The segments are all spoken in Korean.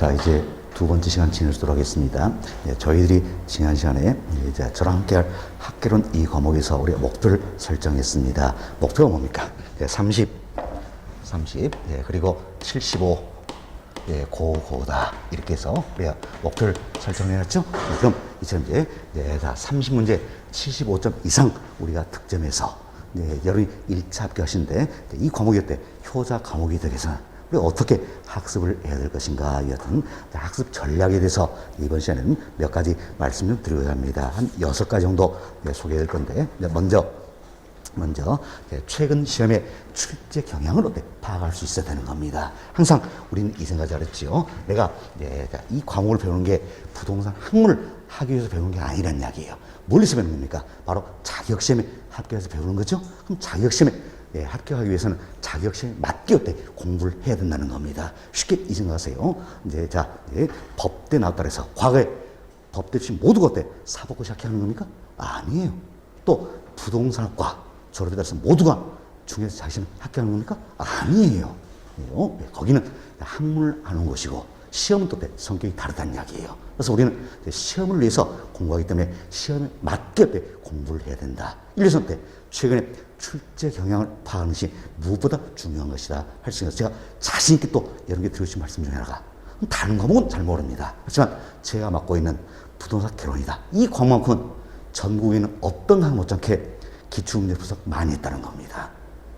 자, 이제 두 번째 시간 진행하도록 하겠습니다. 저희들이 지난 시간에 이제 저랑 함께할 학개론 이 과목에서 우리가 목표를 설정했습니다. 목표가 뭡니까? 30, 그리고 75, 고다. 이렇게 해서 우리가 목표를 설정해놨죠? 그럼 이제 30문제 75점 이상 우리가 득점해서 여러분이 1차 합격하시는데 이 과목이 어때? 효자 과목이 되기 위해서는 우리가 어떻게 학습을 해야 될 것인가, 여튼 학습 전략에 대해서 이번 시간에는 몇 가지 말씀 좀 드리고자 합니다. 한 6가지 정도 소개할 건데, 먼저 최근 시험의 출제 경향을 어떻게 파악할 수 있어야 되는 겁니다. 항상 우리는 이 생각을 잘했지요. 내가 이 과목을 배우는 게 부동산 학문을 하기 위해서 배우는 게 아니란 이야기예요. 뭘로서 배우는 겁니까? 바로 자격시험에 합격해서 배우는 거죠. 그럼 자격시험에 합격하기 위해서는 자격시험에 맞게 어때 공부를 해야 된다는 겁니다. 쉽게 이 생각하세요. 법대 나왔다 그래서 과거에 법대 출신 모두가 어때 사법고 시작하는 겁니까? 아니에요. 또 부동산학과 졸업에 따라서 모두가 중에서 자신은 합격하는 겁니까? 아니에요. 거기는 학문을 하는 곳이고 시험은 또 성격이 다르다는 이야기예요. 그래서 우리는 시험을 위해서 공부하기 때문에 시험에 맞게 공부를 해야 된다. 이래서 최근에 출제 경향을 파악하는 것이 무엇보다 중요한 것이다 할 수 있어요. 제가 자신 있게 또 여러분께 드리고 싶은 말씀 중에 하나가, 다른 과목은 잘 모릅니다. 하지만 제가 맡고 있는 부동산 개론이다, 이 과목만큼은 전국에 있는 어떤 과목 못지않게 기출문제 분석 많이 했다는 겁니다.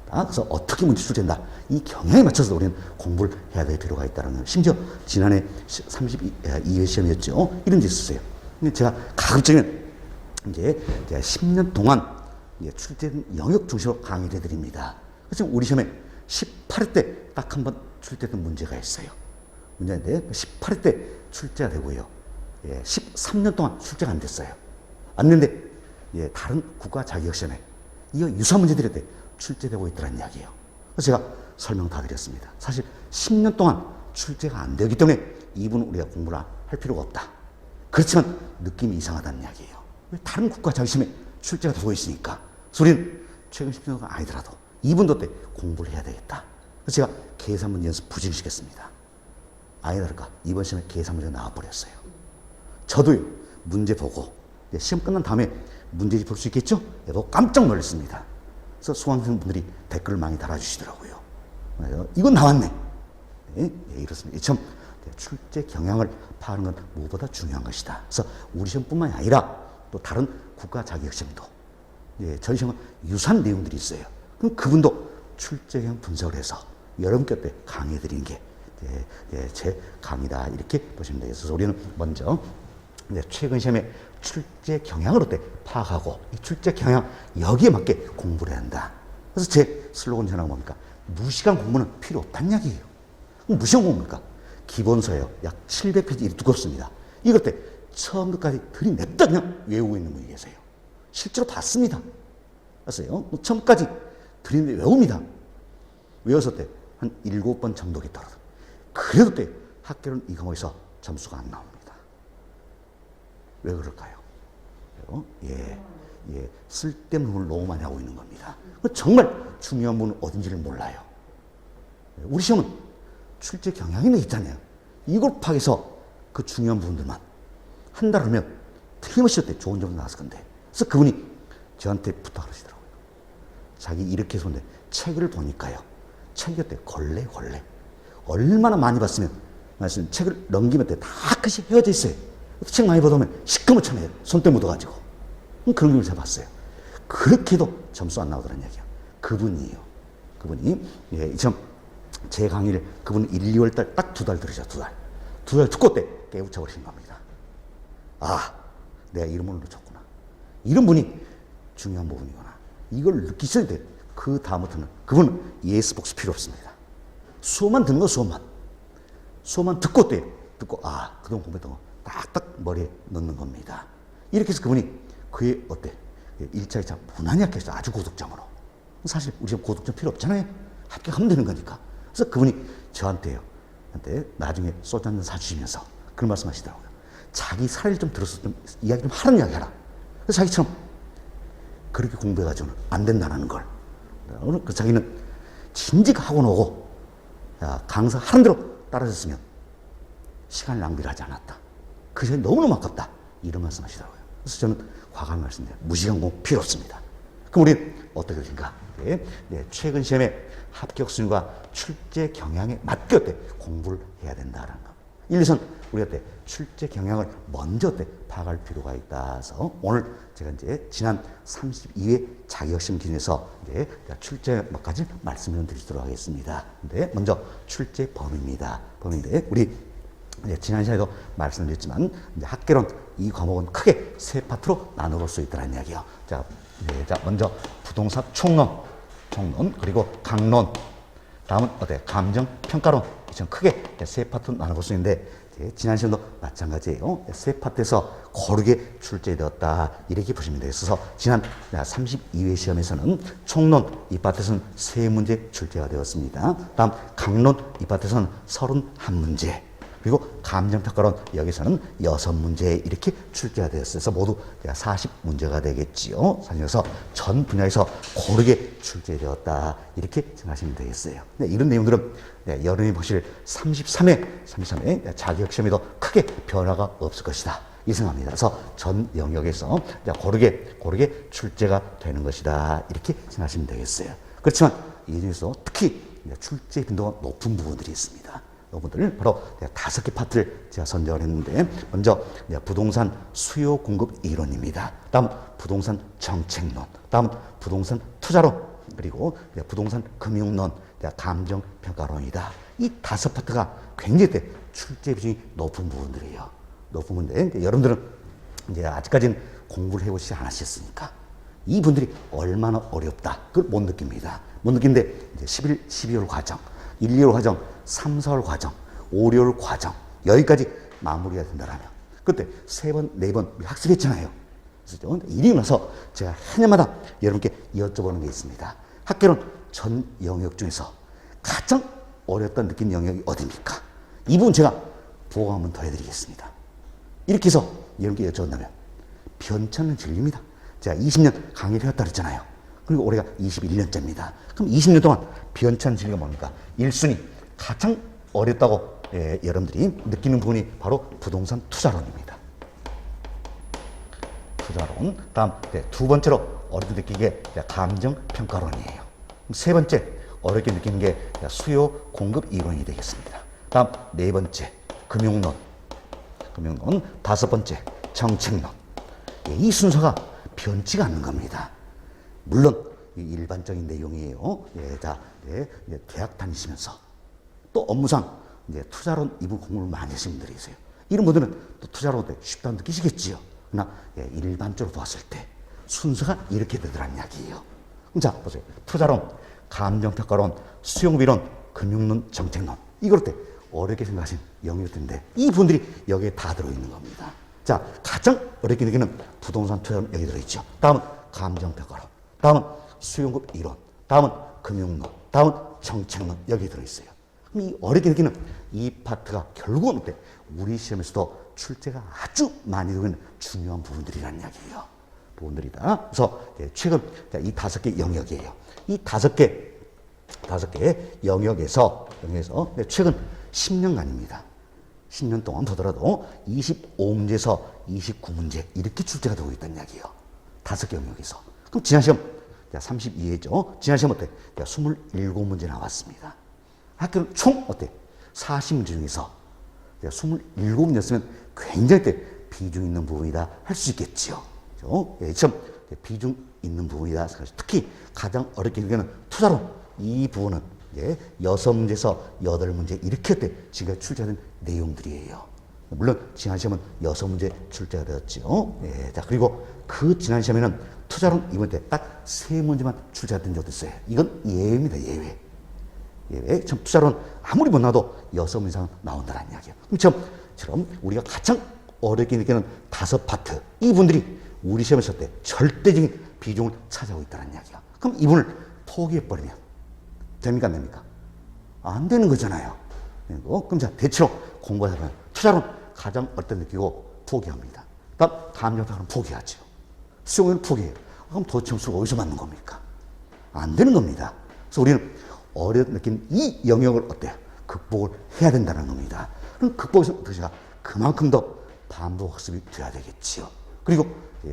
그래서 어떻게 문제 출제한다, 이 경향에 맞춰서 우리는 공부를 해야 될 필요가 있다는 거예요. 심지어 지난해 32회 시험이었죠. 이런 게 있었어요. 근데 제가 가급적이면 이제 10년 동안 출제된 영역 중심으로 강의를 해드립니다. 그래서 우리 시험에 18회 때 딱 한 번 출제된 문제가 있어요. 문제인데 18회 때 출제가 되고요. 13년 동안 출제가 안 됐어요. 안 됐는데 다른 국가 자격시험에 이어 유사한 문제들이 출제되고 있다는 이야기예요. 그래서 제가 설명 다 드렸습니다. 사실 10년 동안 출제가 안 되기 때문에 이분은 우리가 공부를 할 필요가 없다. 그렇지만 느낌이 이상하다는 이야기예요. 다른 국가 자격시험에 출제가 되고 있으니까. 그래서 우리는 최근 10년가 아니더라도 이분도 때 공부를 해야 되겠다. 그래서 제가 계산 문제 연습 부진시켰습니다. 아니다 다를까 이번 시험에 계산 문제가 나와버렸어요. 저도요, 문제 보고 시험 끝난 다음에 문제집 볼 수 있겠죠? 또 깜짝 놀랐습니다. 그래서 수강생분들이 댓글을 많이 달아주시더라고요. 이건 나왔네. 이렇습니다. 참 출제 경향을 파악하는 건 무엇보다 중요한 것이다. 그래서 우리 시험뿐만이 아니라 또 다른 국가 자격시험도 저희 시험은 유사한 내용들이 있어요. 그럼 그분도 출제 경향 분석을 해서 여러분께 때 강의해 드리는 게 제 강의다, 이렇게 보시면 되겠어요. 그래서 우리는 먼저 최근 시험에 출제 경향을 어때 파악하고 이 출제 경향 여기에 맞게 공부를 해야 한다. 그래서 제 슬로건 전화가 뭡니까? 무시간 공부는 필요 없다는 이야기예요. 무시간 공부입니까? 기본서예요. 약 700페이지 이렇게 두껍습니다. 이걸 때 처음부터까지 들이냅다 그냥 외우고 있는 분이 계세요. 실제로 봤습니다. 봤어요? 처음까지 들이내 외웁니다. 외웠을 때 한 7번 정도에 떨어져. 그래도 때 학교는 이 과목에서 점수가 안 나옵니다. 왜 그럴까요? 쓸데없는 부분을 너무 많이 하고 있는 겁니다. 정말 중요한 부분은 어딘지를 몰라요. 우리 시험은 출제 경향이 있잖아요. 이걸 파악해서 그 중요한 부분들만 한다 그러면 틀림없이 때 좋은 점수 나왔을 건데. 그래서 그분이 저한테 부탁을 하시더라고요. 자기 이렇게 해서 책을 보니까요, 책이 어때 걸레 얼마나 많이 봤으면 책을 넘기면 다 끝이 헤어져 있어요. 책 많이 보다 보면 시커멓잖아요. 손때 묻어가지고. 그런 걸 제가 봤어요. 그렇게도 점수 안 나오더란 얘기야. 그분이 제 강의를 그분은 1, 2월 달 딱 2달 들으셔. 2달 듣고 때 깨우쳐 버리신 겁니다. 내가 이런 분을 놓쳤구나. 이런 분이 중요한 부분이구나. 이걸 느끼셔야 돼. 그 다음부터는 그분은 예스 복수 필요 없습니다. 수업만 듣는 거, 수업만 듣고 때 듣고 그동안 공부했던 거 딱딱 머리에 넣는 겁니다. 이렇게 해서 그분이 그의 1차, 2차 무난히 합격했어요. 아주 고득점으로. 사실 우리 지금 고득점 필요 없잖아요. 합격하면 되는 거니까. 그래서 그분이 저한테 나중에 소주 한잔 사주시면서 그런 말씀 하시더라고요. 자기 사례를 좀 들어서 좀 이야기 좀 하라는 이야기 하라. 그래서 자기처럼 그렇게 공부해가지고는 안 된다는 걸. 그 자기는 진즉 학원 오고 강사 하는 대로 따라줬으면 시간 낭비를 하지 않았다. 그 시간이 너무너무 아깝다. 이런 말씀 하시더라고요. 그래서 저는 과감히 말씀드려요. 무시간 공부 필요 없습니다. 그럼 우리 어떻게 될까? 최근 시험에 합격 순위와 출제 경향에 맞게 공부를 해야 된다는 거. 1, 2선 우리가 출제 경향을 먼저 파악할 필요가 있다서 오늘 제가 이제 지난 32회 자격시험 기준에서 이제 출제까지 말씀을 드리도록 하겠습니다. 근데 먼저 출제 범위입니다. 범위인데 우리 지난 시간에도 말씀드렸지만 이제 학개론 이 과목은 크게 세 파트로 나눠볼 수 있다는 이야기요. 자, 먼저 부동산 총론 그리고 강론, 다음은 감정 평가론. 좀 크게 세 파트로 나눠볼 수 있는데 지난 시험도 마찬가지예요. 세 파트에서 고르게 출제되었다 이렇게 보시면 돼요. 그래서 지난 32회 시험에서는 총론 이 파트에서는 3문제 출제가 되었습니다. 다음 강론 이 파트에서는 31문제, 그리고 감정평가론 여기서는 6문제 이렇게 출제가 되었어요. 그래서 모두 40문제가 되겠지요. 그래서 전 분야에서 고르게 출제되었다 이렇게 생각하시면 되겠어요. 이런 내용들은 여러분이 보실 33회 자격시험에도 크게 변화가 없을 것이다 이 생각합니다. 그래서 전 영역에서 고르게 출제가 되는 것이다 이렇게 생각하시면 되겠어요. 그렇지만 이 중에서 특히 출제 빈도가 높은 부분들이 있습니다. 부분들 바로 5개 파트를 제가 선정을 했는데, 먼저 부동산 수요 공급 이론입니다. 다음 부동산 정책론, 다음 부동산 투자론, 그리고 부동산 금융론, 감정 평가론이다. 이 5파트가 굉장히 출제 비중이 높은 부분들이에요. 높은 부분인데 여러분들은 이제 아직까지는 공부를 해보시지 않으셨으니까 이 분들이 얼마나 어렵다 그걸 못 느낍니다. 못 느끼는데 이제 11, 12월 과정, 1, 2월 과정, 3, 4월 과정, 5, 6월 과정 여기까지 마무리가 된다라면 그때 3번, 4번 학습했잖아요. 그래서 이리고 나서 제가 해년마다 여러분께 여쭤보는 게 있습니다. 학교는 전 영역 중에서 가장 어렵다 느낀 영역이 어디입니까? 이 부분 제가 보고 한번 더 해드리겠습니다. 이렇게 해서 여러분께 여쭤본다면 변천은 진리입니다. 제가 20년 강의를 해왔다 그랬잖아요. 그리고 올해가 21년째입니다. 그럼 20년 동안 변천 진리가 뭡니까? 1순위 가장 어렵다고 여러분들이 느끼는 부분이 바로 부동산 투자론입니다. 투자론. 다음 두 번째로 어렵게 느끼게 감정평가론이에요. 세 번째 어렵게 느끼는 게 수요 공급 이론이 되겠습니다. 다음 네 번째 금융론, 다섯 번째 정책론. 이 순서가 변치가 않는 겁니다. 물론 일반적인 내용이에요. 대학 다니시면서 또 업무상 투자론 이분 공부를 많이 하시는 분들이 있어요. 이런 분들은 또 투자론 쉽다고 느끼시겠지요. 그러나 일반적으로 봤을 때 순서가 이렇게 되더란 이야기예요. 자, 보세요. 투자론, 감정평가론, 수용비론, 금융론, 정책론. 이걸 때 어렵게 생각하신 영역들인데 이 분들이 여기에 다 들어있는 겁니다. 자, 가장 어렵게 느끼는 부동산 투자론 여기 들어있죠. 다음은 감정평가론, 다음은 수용급 이론, 다음은 금융론, 다음은 정책론 여기 들어있어요. 그럼 이 어렵게 느끼는 이 파트가 결국은 우리 시험에서도 출제가 아주 많이 되는 중요한 부분들이라는 이야기예요. 부분들이다. 그래서 최근 이 5개 영역이에요. 이 5개 영역에서 최근 10년간입니다. 10년 동안 보더라도 25문제에서 29문제 이렇게 출제가 되고 있다는 이야기예요. 5개 영역에서. 그럼 지난 시험 32회죠. 지난 시험 27문제 나왔습니다. 학교는 총 40문제 중에서 27문제였으면 굉장히 비중 있는 부분이다 할 수 있겠지요. 시험 비중 있는 부분이다. 특히 가장 어렵게 느끼는 투자론 이 부분은 6문제에서 8문제 이렇게 지금 출제된 내용들이에요. 물론 지난 시험은 6문제 출제가 되었죠. 자, 그리고 그 지난 시험에는 투자론 이번 때 딱 3문제만 출제가 된 적도 있어요. 이건 예외입니다. 예외. 참 투자론 아무리 못 나와도 6문제 이상 나온다는 이야기예요. 처럼 우리가 가장 어렵게 느끼는 5파트 이분들이 우리 시험에 쓸 때 절대적인 비중을 차지하고 있다는 이야기야. 그럼 이분을 포기해버리면 됩니까 안 됩니까? 안 되는 거잖아요. 그럼 자 대체로 공부하다 보면 투자론 가장 어렵게 느끼고 포기합니다. 다음 감정평가는 포기하죠. 수용은 포기해요. 그럼 도대체 점수가 어디서 맞는 겁니까? 안 되는 겁니다. 그래서 우리는 어렵게 느낀 이 영역을 극복을 해야 된다는 겁니다. 그럼 극복에서 어떻게 그만큼 더 반복 학습이 돼야 되겠지요. 그리고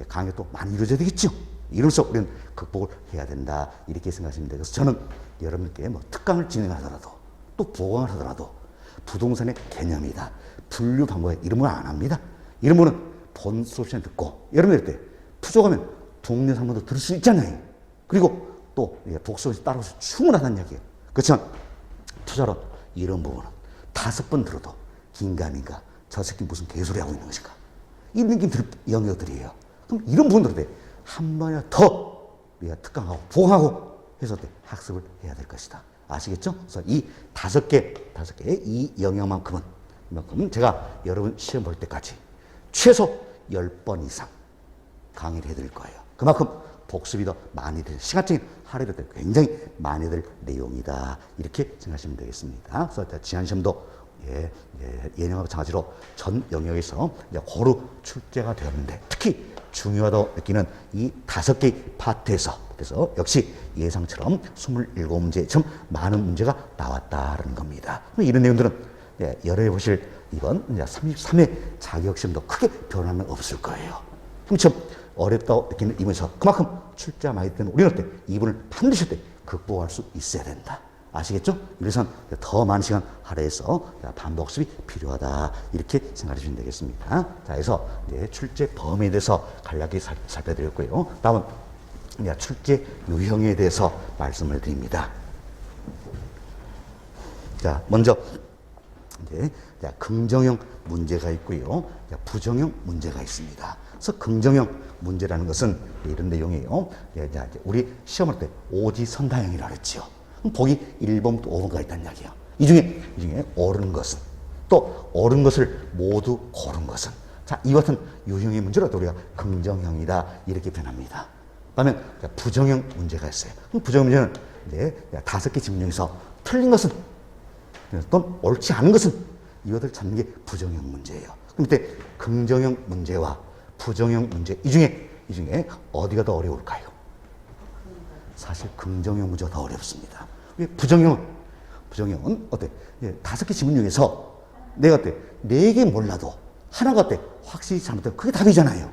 강의가 또 많이 이루어져야 되겠죠. 이로써 우리는 극복을 해야 된다. 이렇게 생각하시면 돼요. 그래서 저는 여러분께 뭐 특강을 진행하더라도 또 보강을 하더라도 부동산의 개념이다, 분류 방법에 이런 건 안 합니다. 이런 거는 본 수업 시간 듣고 여러분들 때 부족하면 동네 상담도 들을 수 있잖아요. 그리고 또 복수를 따라서 충분하다는 이야기예요. 그렇지만 투자로 이런 부분은 5번 들어도 긴가민가 저 새끼 무슨 개소리 하고 있는 것인가 이런 느낌 들 영역들이에요. 그럼 이런 부분들에 한 번이나 더 우리가 특강하고 보강하고 해서 학습을 해야 될 것이다. 아시겠죠? 그래서 이 5개의 이 영역만큼은 이만큼은 제가 여러분 시험 볼 때까지 최소 10번 이상 강의를 해드릴 거예요. 그만큼 복습이 더 많이 될, 시간적인 할애될 때 굉장히 많이 될 내용이다. 이렇게 생각하시면 되겠습니다. 그래서 지난 시험도 예능하고 마찬가지로 전 영역에서 고루 출제가 되었는데 특히 중요하다고 느끼는 이 5개의 파트에서 그래서 역시 예상처럼 27문제처럼 많은 문제가 나왔다는 겁니다. 이런 내용들은 열애 보실 이번 33회 자격시험도 크게 변화는 없을 거예요. 흠처럼 어렵다고 느끼는 이분에서 그만큼 출제가 많이 되는 우리는 때 이분을 반드시 극복할 수 있어야 된다. 아시겠죠? 그래서 더 많은 시간 할애해서 반복습이 필요하다. 이렇게 생각해 주시면 되겠습니다. 자, 그래서 출제 범위에 대해서 간략히 살펴드렸고요. 다음은 출제 유형에 대해서 말씀을 드립니다. 자, 먼저 긍정형 문제가 있고요. 부정형 문제가 있습니다. 그래서 긍정형 문제라는 것은 이런 내용이에요. 우리 시험할 때 오지선다형이라고 했죠. 보기 1번부터 5번까지 있다는 이야기예요. 이 중에 옳은 것은 또 옳은 것을 모두 고른 것은 자, 이 같은 유형의 문제로도 우리가 긍정형이다 이렇게 표현합니다. 그다음에 부정형 문제가 있어요. 부정형 문제는 5개 질문 중에서 틀린 것은 또는 옳지 않은 것은 이것을 찾는 게 부정형 문제예요. 그럼 이때 긍정형 문제와 부정형 문제 이 중에 어디가 더 어려울까요? 사실 긍정형 문제가 더 어렵습니다. 왜 부정형은 어때? 5개 질문 중에서 내가 어때? 4개 몰라도 하나가 어때? 확실히 잘못되면 그게 답이잖아요.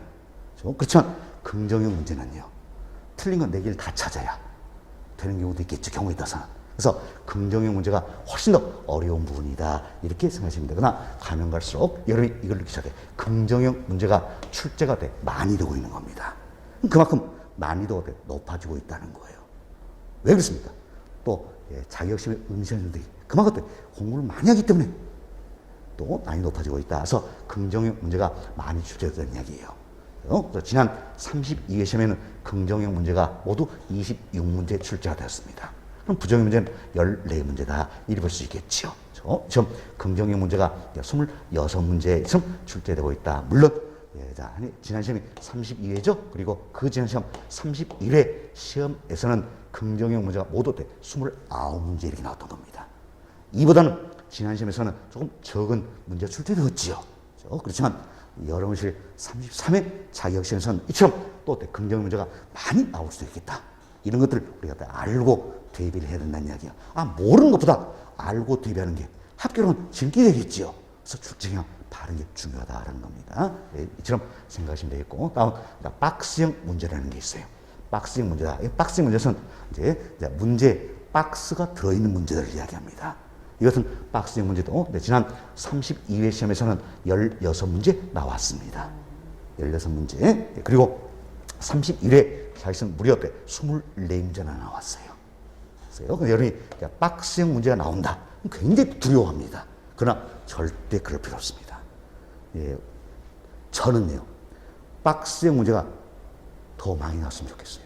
그렇지만 긍정형 문제는요. 틀린 건 4개를 다 찾아야 되는 경우도 있겠죠. 경우에 따라서는. 그래서 긍정형 문제가 훨씬 더 어려운 부분이다. 이렇게 생각하시면 되거나 가면 갈수록 여러분이 이걸 느끼셔야 돼요. 긍정형 문제가 출제가 많이 되고 있는 겁니다. 그만큼 난이도가 높아지고 있다는 거예요. 왜 그렇습니까? 또 자격시험에 응시하는 분들이 그만큼 공부를 많이 하기 때문에 또 난이도 높아지고 있다. 그래서 긍정형 문제가 많이 출제되는 이야기예요. 그래서 지난 32회 시험에는 긍정형 문제가 모두 26문제 출제가 되었습니다. 그럼 부정형 문제는 14문제다. 이리 볼 수 있겠죠. 지금 긍정형 문제가 26문제 출제되고 있다. 물론 지난 시험이 32회죠. 그리고 그 지난 시험 31회 시험에서는 긍정형 문제가 모두 29문제 이렇게 나왔던 겁니다. 이보다는 지난 시험에서는 조금 적은 문제가 출제되었지요. 그렇지만 여러분실 33회 자격시험에서는 이처럼 또 긍정 문제가 많이 나올 수도 있겠다. 이런 것들을 우리가 알고 대비를 해야 된다는 이야기야. 모르는 것보다 알고 대비하는 게 합격은 즐기게 되겠지요. 그래서 출제형 바른 게 중요하다는 겁니다. 이처럼 생각하시면 되겠고, 다음 박스형 문제라는 게 있어요. 박스형 문제다. 이 박스형 문제는 이제 문제 박스가 들어있는 문제들을 이야기합니다. 이것은 박스형 문제도 지난 32회 시험에서는 16문제 나왔습니다. 16문제. 그리고 31회 자격시험 무려 24문제나 나왔어요. 그래서 여러분이 박스형 문제가 나온다. 굉장히 두려워합니다. 그러나 절대 그럴 필요 없습니다. 저는요, 박스형 문제가 더 많이 나왔으면 좋겠어요.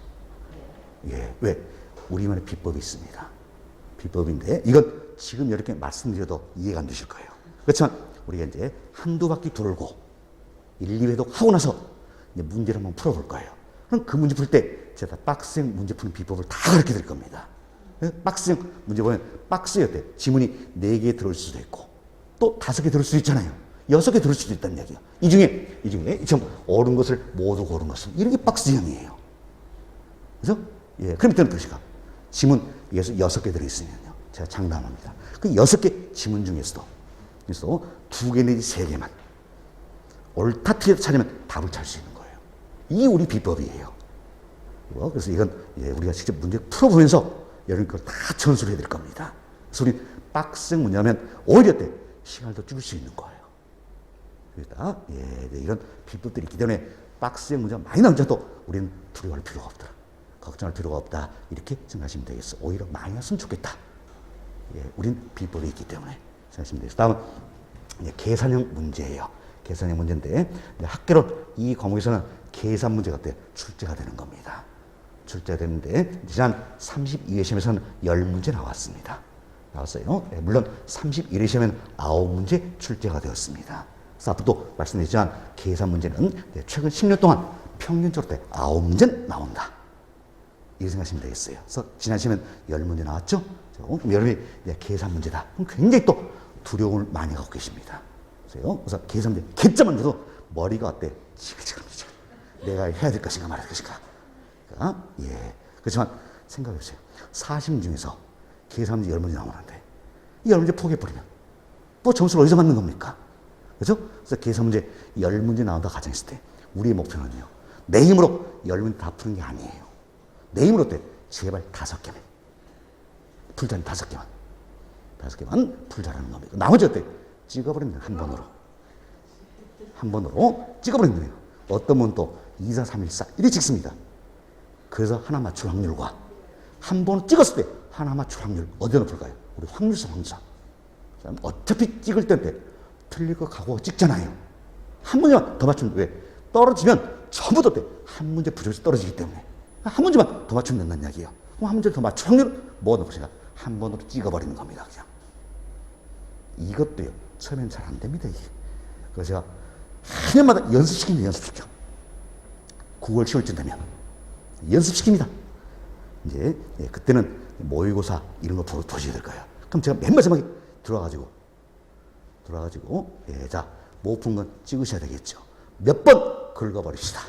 왜? 우리만의 비법이 있습니다. 비법인데, 이건 지금 이렇게 말씀드려도 이해가 안 되실 거예요. 그렇지만, 우리가 이제 한두 바퀴 돌고, 1, 2회도 하고 나서 이제 문제를 한번 풀어볼 거예요. 그럼 그 문제 풀 때, 제가 박스형 문제 푸는 비법을 다 가르쳐 드릴 겁니다. 박스형 문제 보면, 박스였대. 지문이 4개 들어올 수도 있고, 또 5개 들어올 수도 있잖아요. 6개 들어올 수도 있다는 이야기예요. 이 중에, 좀 옳은 것을 모두 고른 것은, 이런 게 박스형이에요. 그죠? 그럼 이때는 어떠실까? 지문 위에서 6개 들어있으면요. 제가 장담합니다. 그 6개 지문 중에서도 그래서 2개 내지 3개만 옳다 틀리다 찾으면 답을 찾을 수 있는 거예요. 이게 우리 비법이에요. 그래서 이건 우리가 직접 문제 풀어보면서 여러분 걸 다 전수를 해드릴 겁니다. 그래서 우리 빡센 문제하면 오히려 때 시간을 더 줄일 수 있는 거예요. 그러니까 이런 비법들이 있기 때문에 빡센 문제가 많이 나오더라도 우리는 두려워할 필요가 없다. 걱정할 필요가 없다. 이렇게 생각하시면 되겠어. 오히려 많이 왔으면 좋겠다. 우린 비법이 있기 때문에 생각하시면 되겠어. 다음은 계산형 문제예요. 계산형 문제인데 학교로 이 과목에서는 계산 문제가 출제가 되는 겁니다. 출제가 되는데 지난 32회 시험에서는 10문제 나왔습니다. 나왔어요. 물론 31회 시험에는 9문제 출제가 되었습니다. 그래서 앞으로도 말씀드렸지만 계산 문제는 최근 10년 동안 평균적으로 9문제 나온다. 이렇게 생각하시면 되겠어요. 그래서 지난 시험엔 10문제 나왔죠? 그럼 여러분이 계산 문제다. 그럼 굉장히 또 두려움을 많이 갖고 계십니다. 그래서 계산 문제 개짜만 돼도 머리가 어때? 지글지글합니다. 내가 해야 될 것인가 말아야 될 것인가. 그러니까, 그렇지만 생각해보세요. 40문 중에서 계산 문제 10문제 나오는데 이 10문제 포기해버리면 뭐 점수를 어디서 받는 겁니까? 그렇죠? 그래서 계산 문제 10문제 나온다 가정했을 때 우리의 목표는요. 내 힘으로 10문제 다 푸는 게 아니에요. 내 힘으로 때 제발 5개만 풀자는 5개만 풀자라는 겁니다. 나머지 어때? 찍어버립니다. 한 번으로 찍어버리는 거예요. 어떤 분은 또 2, 4, 3, 1, 4 이렇게 찍습니다. 그래서 하나 맞출 확률과 한 번 찍었을 때 하나 맞출 확률 어디가 높을까요? 우리 확률사. 어차피 찍을 때 틀릴 거 각오하고 찍잖아요. 한 문제만 더 맞추면 왜? 떨어지면 전부 다 한 문제 부족해서 떨어지기 때문에 한 문제만 더 맞추면 된다는 이야기예요. 그럼 한 문제 더 맞출 확률 뭐가 높으신가? 한 번으로 찍어버리는 겁니다. 그냥. 이것도요. 처음엔 잘 안 됩니다. 이게. 그래서 제가 한 년마다 연습시켜. 9월, 10월쯤 되면 연습시킵니다. 이제 그때는 모의고사 이런 거 보셔야 될 거예요. 그럼 제가 맨 마지막에 들어와가지고 자, 못 푼 건 찍으셔야 되겠죠. 몇 번 긁어버립시다.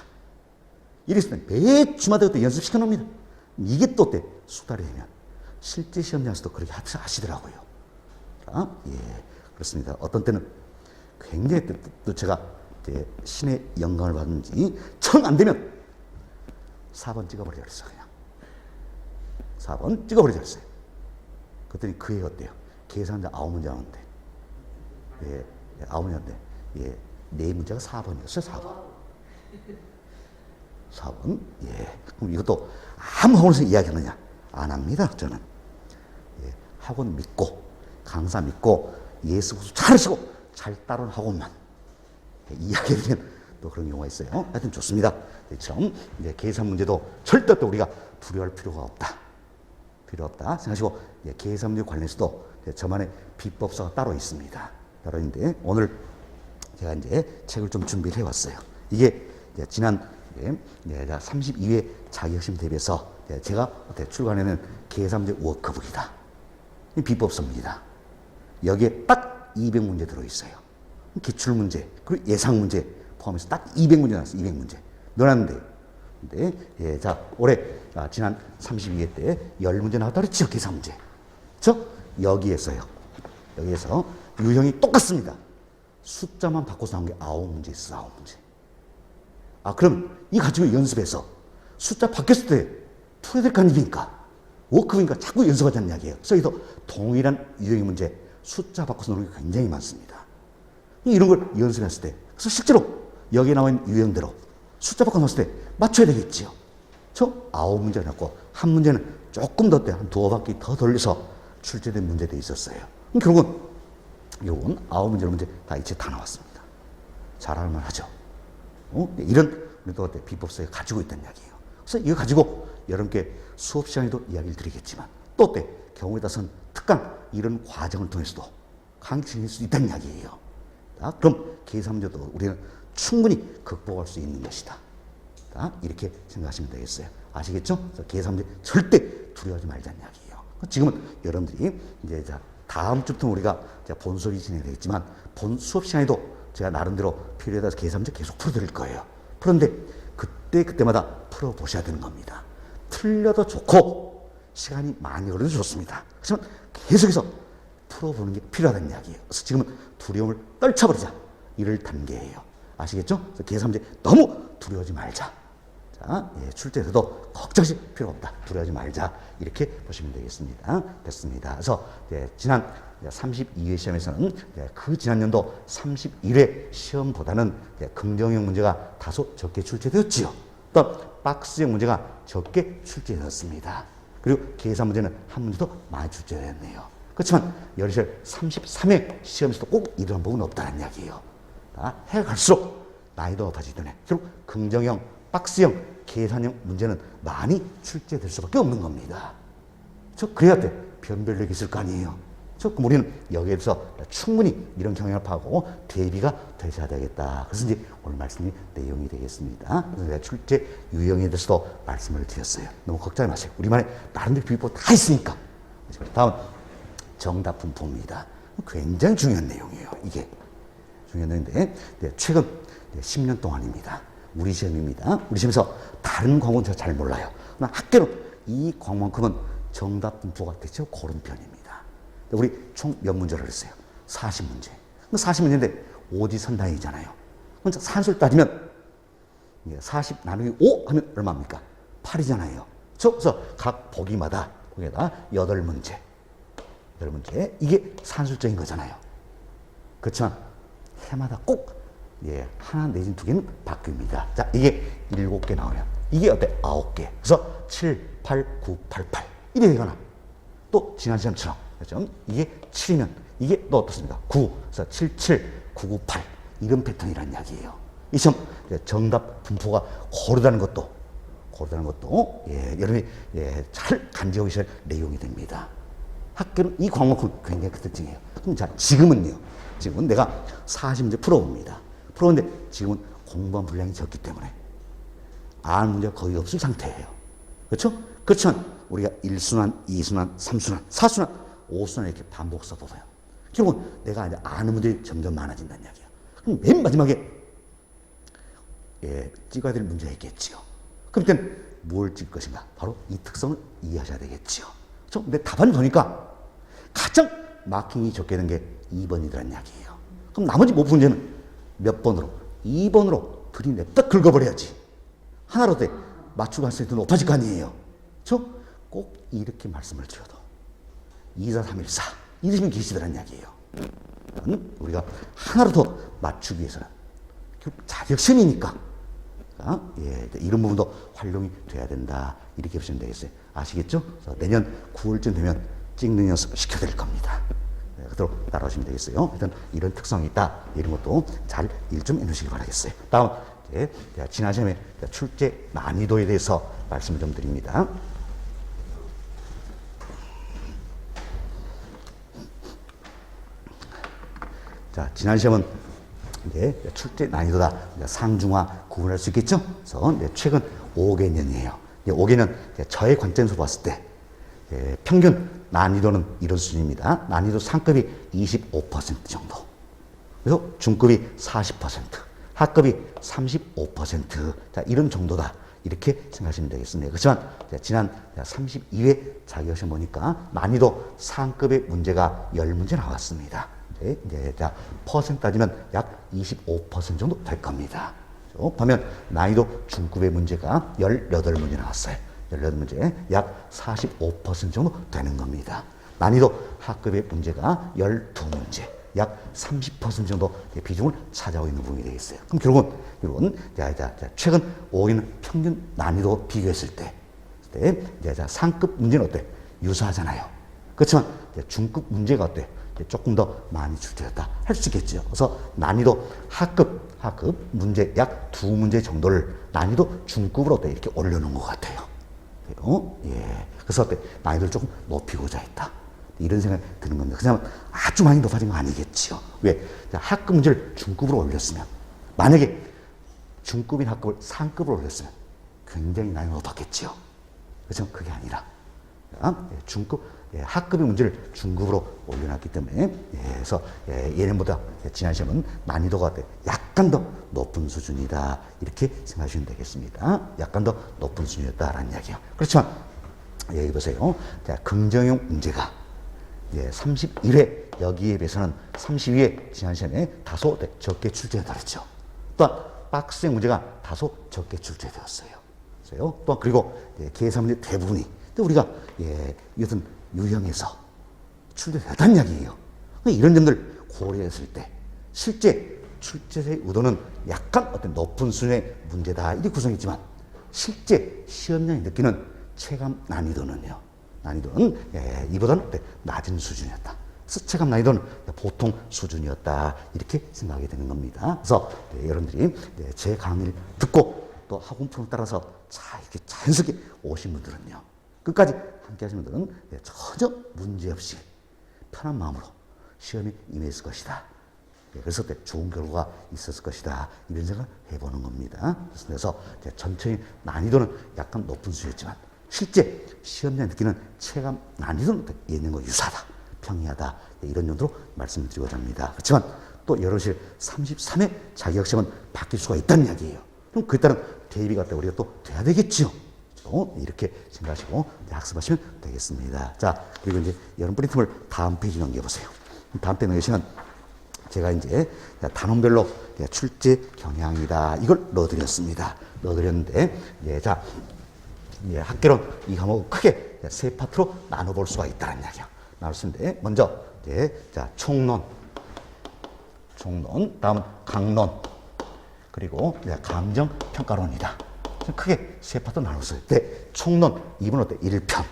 이랬을 때 매 주마다 그때 연습시켜 놓습니다. 이게 또 어때? 수달이 되면 실제 시험장에서도 그렇게 하시더라고요. 그렇습니다. 어떤 때는 굉장히 또 제가 신의 영광을 받는지 정 안 되면 4번 찍어버리자 그랬어요. 그냥 4번 찍어버리자 그랬어요. 그랬더니 그 애 어때요? 계산자 9문제 나오는데 9문제인데 4문제가 4번이었어요. 4번. 그럼 이것도 아무 학원에서 이야기하느냐? 안 합니다. 저는 학원 믿고 강사 믿고 예수 구수 잘하시고 잘 따르는 학원만 이야기하면 또 그런 경우가 있어요. 하여튼 좋습니다. 이처럼 계산 문제도 절대 또 우리가 두려워할 필요가 없다. 생각하시고 계산 문제 관련해서도 저만의 비법서가 따로 있습니다. 따로 있는데 오늘 제가 이제 책을 좀 준비를 해왔어요. 이게 지난 32회 자기혁신 대비해서 제가 출간해낸 계산 문제 워크북이다. 비법서입니다. 여기에 딱 200문제 들어있어요. 기출문제, 그리고 예상문제 포함해서 딱 200문제 나왔어요. 200문제. 넣어놨는데. 근데, 자, 올해, 지난 32회 때 10문제 나왔다 그랬죠. 계산문제. 그렇죠? 여기에서 유형이 똑같습니다. 숫자만 바꿔서 나온 게 9문제 있어, 9문제. 그럼 이 가지고 연습해서 숫자 바뀌었을 때 풀어야 될 거 아닙니까? 워크니까 자꾸 연습하자는 이야기예요. 그래서 여기도 동일한 유형의 문제, 숫자 바꿔서 놓는 게 굉장히 많습니다. 이런 걸 연습했을 때, 그래서 실제로 여기에 나와 있는 유형대로 숫자 바꿔 놓았을 때 맞춰야 되겠지요. 9문제가 났고, 한 문제는 조금 더 한 2바퀴 더 돌려서 출제된 문제도 있었어요. 그럼 결국은 9문제 문제 다 이제 다 나왔습니다. 잘할 만하죠. 이런 또 비법서에 가지고 있다는 이야기예요. 그래서 이거 가지고 여러분께 수업 시간에도 이야기를 드리겠지만 또 어때? 경우에 따라서는 특강 이런 과정을 통해서도 강의할 수 있다는 이야기예요. 그럼 계산 문제도 우리는 충분히 극복할 수 있는 것이다. 이렇게 생각하시면 되겠어요. 아시겠죠? 계산 문제 절대 두려워하지 말자는 이야기예요. 지금은 여러분들이 이제 다음 주부터 우리가 본 수업이 진행되겠지만 본 수업 시간에도 제가 나름대로 필요에 따라서 계산 문제 계속 풀어드릴 거예요. 그런데 그때마다 풀어보셔야 되는 겁니다. 틀려도 좋고 시간이 많이 걸려도 좋습니다. 하지만 계속해서 풀어보는 게 필요하다는 이야기예요. 그래서 지금은 두려움을 떨쳐버리자. 이럴 단계예요. 아시겠죠? 그래서 계산 문제 너무 두려워하지 말자. 자, 예, 출제에서도 걱정하실 필요 없다. 두려워하지 말자. 이렇게 보시면 되겠습니다. 됐습니다. 그래서 지난 32회 시험에서는 그 지난 연도 31회 시험보다는 긍정형 문제가 다소 적게 출제되었지요. 또 박스형 문제가 적게 출제되었습니다. 그리고 계산 문제는 한 문제 더 많이 출제되었네요. 그렇지만 열시열 33회 시험에서도 꼭 이런 부분은 없다는 이야기예요. 해가 갈수록 난이도가 높아지기 때문에 결국 긍정형, 박스형, 계산형 문제는 많이 출제될 수밖에 없는 겁니다. 그래야 돼. 변별력이 있을 거 아니에요. 그럼 우리는 여기에 대해서 충분히 이런 경향을 파고 대비가 되셔야 되겠다. 그래서 이제 오늘 말씀이 내용이 되겠습니다. 그래서 제가 출제 유형에 대해서도 말씀을 드렸어요. 너무 걱정하지 마세요. 우리만의 나름대로 비법 다 있으니까. 다음 정답 분포입니다. 굉장히 중요한 내용이에요. 이게 중요한 내용인데 최근 10년 동안입니다. 우리 시험입니다. 우리 시험에서 다른 과목은 제가 잘 몰라요. 그러나 학교는 이 과목만큼은 정답 분포가 대체로 고른 편입니다. 우리 총 몇 문제를 했어요? 40문제. 40문제인데 오지선다행이잖아요. 그러니까 산수를 따지면 40 나누기 5 하면 얼마입니까? 8이잖아요. 그래서 각 보기마다 거기에다 8문제. 8문제. 이게 산술적인 거잖아요. 그렇지만 해마다 꼭 하나 내지는 2개는 바뀝니다. 자, 이게 7개 나오면 이게 어때? 9개. 그래서 7, 8, 9, 8, 8. 이래 되거나 또 지난 시험처럼 그렇죠? 이게 7이면 이게 또 어떻습니까? 9. 그래서 7, 7, 9, 9, 8. 이런 패턴이라는 이야기예요. 이 시험 정답 분포가 고르다는 것도 여러분이 잘 간직하고 계실 내용이 됩니다. 학교는 이 과목은 굉장히 특징이에요. 그럼 자, 지금은 내가 40문제 풀어봅니다. 풀었는데 지금은 공부한 분량이 적기 때문에 아는 문제가 거의 없을 상태예요. 그렇죠? 그렇지만 우리가 1순환, 2순환, 3순환, 4순환, 5순환 이렇게 반복 써보세요. 결국은 내가 이제 아는 문제들이 점점 많아진다는 이야기예요. 그럼 맨 마지막에 찍어야 될 문제가 있겠지요. 그럼 그때는 뭘 찍을 것인가? 바로 이 특성을 이해하셔야 되겠지요. 근데 답안을 보니까 가장 마킹이 적게 된 게 2번이라는 이야기예요. 그럼 나머지 못 푼 문제는 몇 번으로? 2번으로 들이냅다 긁어버려야지. 하나로 돼 맞추고 할 수 있는 높아질 거 아니에요. 꼭 이렇게 말씀을 드려도 2, 4, 3, 1, 4 이러시면 계시더란 이야기예요. 우리가 하나로 더 맞추기 위해서는 자격시험이니까 이런 부분도 활용이 돼야 된다. 이렇게 보시면 되겠어요. 아시겠죠? 그래서 내년 9월쯤 되면 찍는 연습을 시켜드릴 겁니다. 그대로 따라오시면 되겠어요. 일단 이런 특성이 있다. 이런 것도 잘 일 좀 해놓으시기 바라겠어요. 다음 지난 시험에 출제 난이도에 대해서 말씀을 좀 드립니다. 자, 지난 시험은 출제 난이도다 상중하 구분할 수 있겠죠? 그래서 최근 5개년이에요. 5개년 저의 관점에서 봤을 때 평균 난이도는 이런 수준입니다. 난이도 상급이 25% 정도. 그래서 중급이 40%, 하급이 35%. 자, 이런 정도다. 이렇게 생각하시면 되겠습니다. 그렇지만 지난 32회 자격시험 보니까 난이도 상급의 문제가 10문제 나왔습니다. 자, 퍼센트 따지면 약 25% 정도 될 겁니다. 보면 난이도 중급의 문제가 18문제 나왔어요. 18문제 약 45% 정도 되는 겁니다. 난이도 하급의 문제가 12문제 약 30% 정도 비중을 차지하고 있는 부분이 되겠어요. 그럼 결국은 최근 5개년 평균 난이도 비교했을 때 상급 문제는 어때? 유사하잖아요. 그렇지만 중급 문제가 어때? 조금 더 많이 출제됐다 할 수 있겠죠. 그래서 난이도 하급 문제 약 2문제 정도를 난이도 중급으로 이렇게 올려놓은 것 같아요. 그래서 난이도를 조금 높이고자 했다. 이런 생각이 드는 겁니다. 그냥 아주 많이 높아진 건 아니겠지요. 왜? 하급 문제를 중급으로 올렸으면, 만약에 중급인 하급을 상급으로 올렸으면 굉장히 난이도가 높았겠지요. 그렇지만 그게 아니라 하급의 문제를 중급으로 올려놨기 때문에 그래서 예년보다 지난 시험은 난이도가 약간 더 높은 수준이다. 이렇게 생각하시면 되겠습니다. 약간 더 높은 수준이었다라는 이야기예요. 그렇지만 여기 보세요. 긍정형 문제가 예, 31회 여기에 비해서는 32회 지난 시험에 다소 적게 출제되었죠. 또한 박스형 문제가 다소 적게 출제되었어요. 또한 그리고 예, 계산 문제 대부분이 또 우리가 예, 이것은 유형에서 출제됐다는 이야기예요. 이런 점들 고려했을 때 실제 출제의 의도는 약간 어떤 높은 수준의 문제다 이렇게 구성했지만 실제 시험장이 느끼는 체감 난이도는요. 난이도는 예, 이보다는 낮은 수준이었다. 그래서 체감 난이도는 보통 수준이었다 이렇게 생각하게 되는 겁니다. 그래서 네, 여러분들이 네, 제 강의를 듣고 또 학원 프로그램 따라서 이렇게 자연스럽게 오신 분들은요. 끝까지 함께 하신 분들은 네, 전혀 문제없이 편한 마음으로 시험에 임했을 것이다. 예, 그래서 좋은 결과가 있었을 것이다. 이런 생각을 해보는 겁니다. 그래서 천천히 난이도는 약간 높은 수였지만 실제 시험장에 느끼는 체감 난이도는 예년과 유사하다. 평이하다. 예, 이런 정도로 말씀드리고자 합니다. 그렇지만 또 여러실 33회 자격시험은 바뀔 수가 있다는 이야기예요. 그럼 그에 따른 대비가 우리가 또 돼야 되겠죠. 이렇게 생각하시고 학습하시면 되겠습니다. 자, 그리고 이제 여러분 프린트물 다음 페이지 넘겨보세요. 다음 페이지 넘기시면 제가 이제 단원별로 출제 경향이다. 이걸 넣어드렸습니다. 넣어드렸는데, 예, 자, 예, 학개론 이 과목을 크게 세 파트로 나눠볼 수가 있다는 이야기요. 나눌 수 있는데, 먼저, 예, 자, 총론, 다음은 강론, 그리고 감정평가론이다. 크게 세 파트로 나눴어요. 네, 총론 2분 어때? 1편,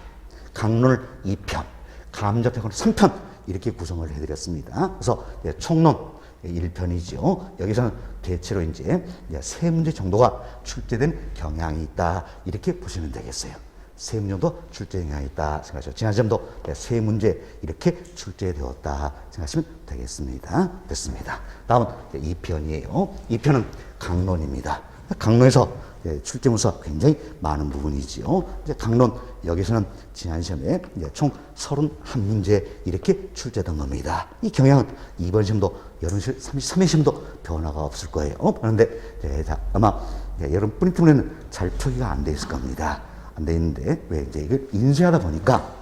강론을 2편, 감정평가론 3편, 이렇게 구성을 해드렸습니다. 그래서 총론 1편이죠. 여기서는 대체로 이제 세 문제 정도가 출제된 경향이 있다. 이렇게 보시면 되겠어요. 세 문제 정도 출제 경향이 있다 생각하시죠. 지난 시험도 세 문제 이렇게 출제되었다 생각하시면 되겠습니다. 됐습니다. 다음은 2편이에요. 2편은 강론입니다. 강론에서 출제 문서가 굉장히 많은 부분이지요. 이제 강론 여기서는 지난 시험에 총 31문제 이렇게 출제된 겁니다. 이 경향은 이번 시험도 여러분 33회 시험도 변화가 없을 거예요. 그런데 아마 여러분 프린트문에는 잘 표기가 안 돼 있을 겁니다. 안 돼 있는데 왜 이제 이걸 인쇄하다 보니까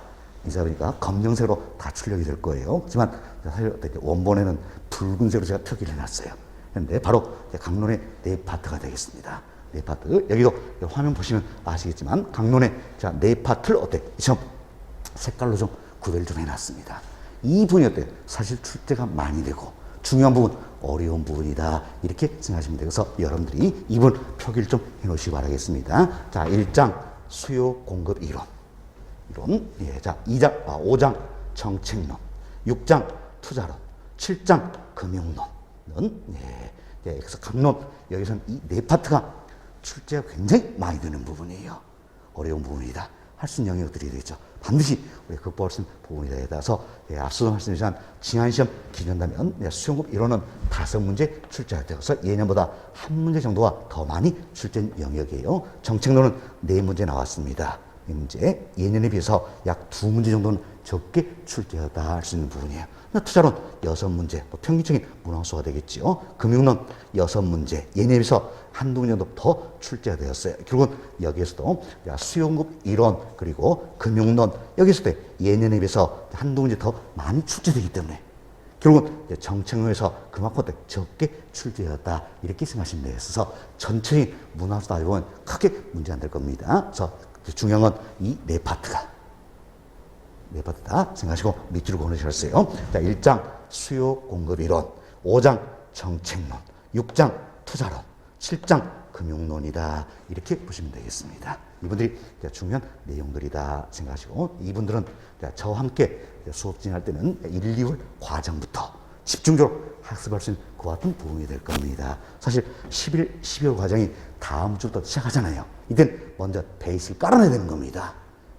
검정색으로 다 출력이 될 거예요. 하지만 사실 원본에는 붉은색으로 제가 표기를 해놨어요. 그런데 바로 강론의 네 파트가 되겠습니다. 네 파트. 여기도 화면 보시면 아시겠지만 강론의 네 파트를 시험 색깔로 좀 구별을 좀 해놨습니다. 이 부분이 어때요? 사실 출제가 많이 되고 중요한 부분, 어려운 부분이다. 이렇게 생각하시면 되고, 그래서 여러분들이 이 부분 표기를 좀 해놓으시기 바라겠습니다. 자, 1장 수요 공급 이론. 예, 자, 5장 정책론, 6장 투자론, 7장 금융론. 예, 그래서 강론, 여기서는 이 네 파트가 출제가 굉장히 많이 되는 부분이에요. 어려운 부분이다. 할 수 있는 영역들이 되겠죠. 반드시 우리 극복할 수 있는 부분이다. 따라서 앞서도 말씀드렸지만 지난 시험 기준다면 수용급 이론은 5문제 출제가 되어서 예년보다 1문제 정도가 더 많이 출제된 영역이에요. 정책론은 4문제 나왔습니다. 이 문제 예년에 비해서 약 2문제 정도는 적게 출제하다 할 수 있는 부분이에요. 투자론 6문제, 평균적인 문항수가 되겠지요. 금융론 6문제, 예년에 비해서 한두 문제 정도 더 출제가 되었어요. 결국은 여기에서도 수용급 이론 그리고 금융론 여기서도 예년에 비해서 한두 문제 더 많이 출제되기 때문에 결국은 정책론에서 그만큼 적게 출제되었다 이렇게 생각하시면 돼요. 그래서 전체적인 문항수 다 보면 크게 문제 안 될 겁니다. 그래서 중요한 건 이 네 파트가 네 파트다 생각하시고 밑줄을 그어놓으셨어요. 자, 1장 수요 공급 이론, 5장 정책론, 6장 투자론, 7장 금융론이다. 이렇게 보시면 되겠습니다. 이분들이 중요한 내용들이다 생각하시고 이분들은 저와 함께 수업 진행할 때는 1, 2월 과정부터 집중적으로 학습할 수 있는 그와 같은 부분이 될 겁니다. 사실 11, 12월 과정이 다음 주부터 시작하잖아요. 이땐 먼저 베이스를 깔아내야 되는 겁니다.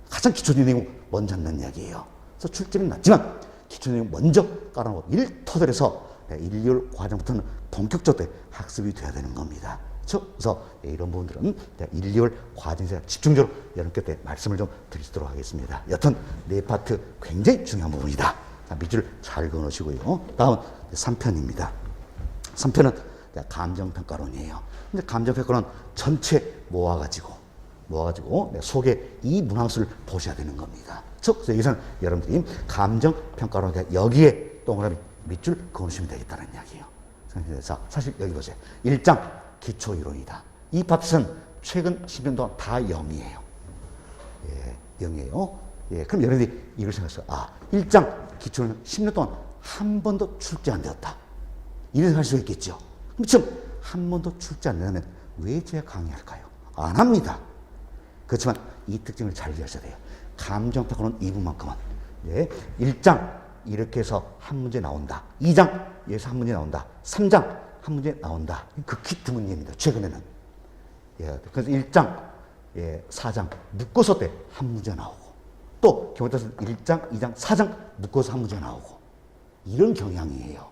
가장 기초적인 내용 먼저 한다는 이야기예요. 그래서 출제는 낮지만 기초 내용 먼저 깔아놓고 1터들에서 1, 2월 과정부터는 본격적으로 학습이 돼야 되는 겁니다. 그래서 이런 부분들은 1, 2월 과정에서 집중적으로 여러분께 말씀을 좀 드리도록 하겠습니다. 여튼 네 파트 굉장히 중요한 부분이다. 밑줄 잘 그어놓으시고요. 다음 3편입니다. 3편은 감정평가론이에요. 근데 감정평가론 전체 모아가지고 모아가지고 속에 이 문항수를 보셔야 되는 겁니다. 그래서 여기서는 여러분들이 감정평가로 여기에 동그라미 밑줄 그어주시면 되겠다는 이야기예요. 자, 사실 여기 보세요. 1장 기초이론이다. 이 파트는 최근 10년 동안 다 0이에요. 예, 0이에요. 예, 그럼 여러분들이 이걸 생각하세요. 1장 기초이론 10년 동안 한 번도 출제 안 되었다. 이런 생각할 수 있겠죠. 그럼 지금 한 번도 출제 안 되면 왜 제가 강의할까요? 안 합니다. 그렇지만 이 특징을 잘 이해하셔야 돼요. 감정평가는 이 부분만큼은 1장 이렇게 해서 한 문제 나온다. 2장 여기서 한 문제 나온다. 3장 한 문제 나온다. 극히 드문 예입니다. 최근에는. 그래서 1장, 4장 묶어서 때 한 문제 나오고 또 경우에 따라서 1장, 2장, 4장 묶어서 한 문제 나오고 이런 경향이에요.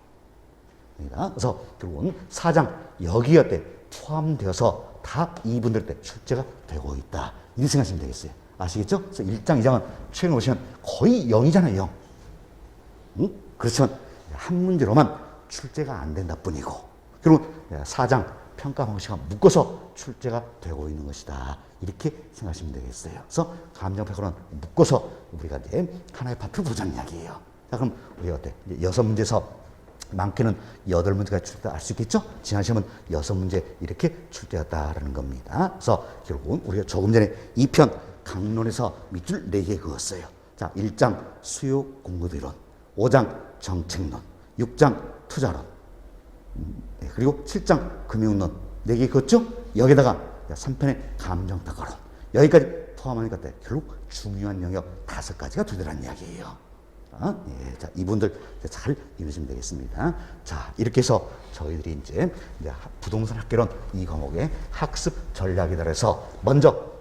그래서 결국은 4장 여기에 때 포함되어서 다 이분들 때 출제가 되고 있다. 이렇게 생각하시면 되겠어요. 아시겠죠? 그래서 1장, 2장은 최근에 보시면 거의 0이잖아요. 0. 응? 그렇지만 한 문제로만 출제가 안 된다 뿐이고 결국 4장 평가 방식과 묶어서 출제가 되고 있는 것이다. 이렇게 생각하시면 되겠어요. 그래서 감정평가는 묶어서 우리가 이제 하나의 파트를 보자는 이야기예요. 자, 그럼 우리가 어때? 6문제에서 많게는 8문제가 출제다 알 수 있겠죠? 지난 시험은 6문제 이렇게 출제했다라는 겁니다. 그래서 결국은 우리가 조금 전에 2편 강론에서 밑줄 4개 그었어요. 자, 1장 수요 공급이론, 5장 정책론, 6장 투자론, 그리고 7장 금융론 4개 그었죠? 여기다가 3편의 감정평가론 여기까지 포함하니까 결국 중요한 영역 5가지가 되더라는 이야기예요. 자, 이분들 잘 읽으시면 되겠습니다. 자, 이렇게 해서 저희들이 이제 부동산 학개론 이 과목의 학습 전략이다 해서 먼저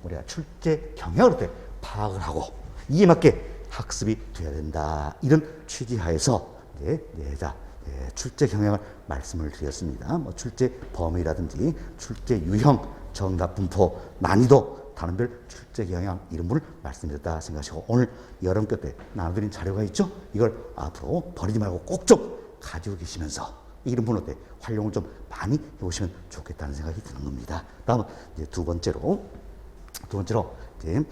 우리가 출제 경향을 때 파악을 하고 이에 맞게 학습이 돼야 된다. 이런 취지하에서 출제 경향을 말씀을 드렸습니다. 뭐 출제 범위라든지 출제 유형, 정답 분포, 난이도, 단원별 출제 경향 이런 부분을 말씀드렸다 생각하시고 오늘 여러분께 때 나눠드린 자료가 있죠? 이걸 앞으로 버리지 말고 꼭 좀 가지고 계시면서 이런 부분 어때 활용을 좀 많이 해보시면 좋겠다는 생각이 드는 겁니다. 다음은 이제 두 번째로 이제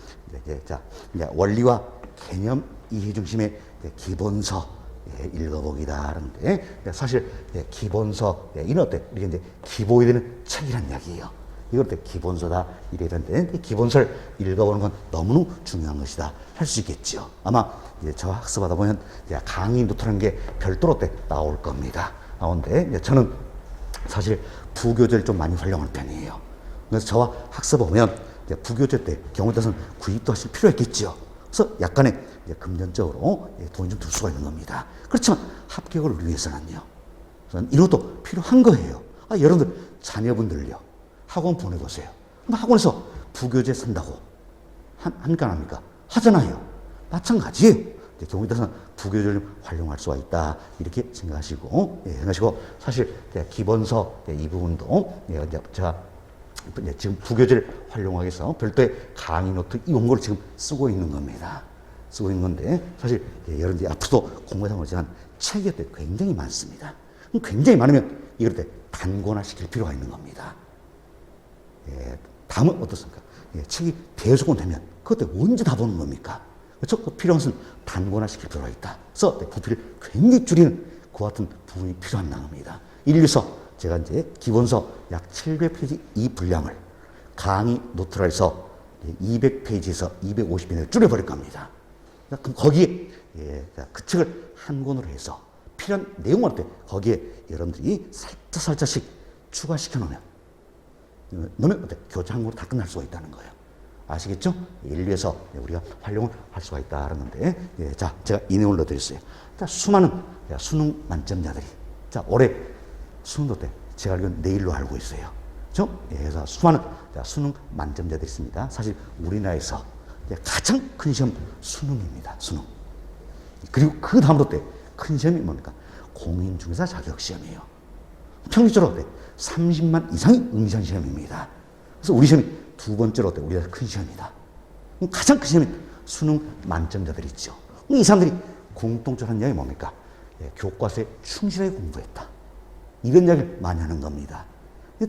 원리와 개념 이해 중심의 기본서 읽어보기다 하는데 사실 기본서 이는 어때 이게 이제 기보해야 되는 책이란 이야기예요. 이걸 때 기본서다 이래야 되는데 기본서를 읽어보는 건 너무너무 중요한 것이다 할 수 있겠죠. 아마 이제 저 학습하다 보면 강의 노트라는 게 별도로 때 나올 겁니다. 나오는데 저는 사실 부교재를 좀 많이 활용하는 편이에요. 그래서 저와 학습하면 부교재 때 경우에 따라서는 구입도 하실 필요가 있겠죠. 그래서 약간의 금전적으로 돈이 좀 들 수가 있는 겁니다. 그렇지만 합격을 위해서는요. 이런 것도 필요한 거예요. 여러분들 자녀분들요. 학원 보내보세요. 학원에서 부교재 산다고 합니까 안 합니까? 하잖아요. 마찬가지예요. 경우에 따라서는 부교재를 활용할 수가 있다. 이렇게 생각하시고 사실 기본서 이 부분도 제가 지금 부교재를 활용하기 위해서 별도의 강의 노트 이 원고를 지금 쓰고 있는 겁니다. 쓰고 있는 건데 사실 여러분들이 앞으로도 공부하다 보지만 책이 굉장히 많습니다. 굉장히 많으면 이럴 때 단권화 시킬 필요가 있는 겁니다. 다음은 어떻습니까? 책이 대여섯 권 되면 그때 언제 다 보는 겁니까? 그렇죠? 그 필요한 것은 단권화 시킬 필요가 있다. 그래서 부피를 굉장히 줄이는 그와 같은 부분이 필요한 겁니다. 이래서 제가 이제 기본서 약 700페이지 이 분량을 강의 노트로 해서 200페이지에서 250페이지를 줄여버릴 겁니다. 그럼 거기에 그 책을 한 권으로 해서 필요한 내용을 때 거기에 여러분들이 살짝씩 추가시켜 놓으면 어때? 교재 한 권으로 다 끝날 수가 있다는 거예요. 아시겠죠? 인류에서 우리가 활용을 할 수가 있다는 건데 자, 제가 이 내용을 넣어드렸어요. 자, 수많은 수능 만점자들이 자, 올해 수능도 때 제가 알기로는 내일로 알고 있어요. 그렇죠? 그래서 수많은 수능 만점자들이 있습니다. 사실 우리나라에서 가장 큰 시험 수능입니다. 수능. 그리고 그 다음으로 때 큰 시험이 뭡니까? 공인중개사 자격시험이에요. 평균적으로 30만 이상이 응시한 시험입니다. 그래서 우리 시험이 두 번째로 우리가 큰 시험이다. 가장 큰 시험이 수능 만점자들이 있죠. 이 사람들이 공통적으로 하는 이야기 뭡니까? 교과서에 충실하게 공부했다. 이런 이야기를 많이 하는 겁니다.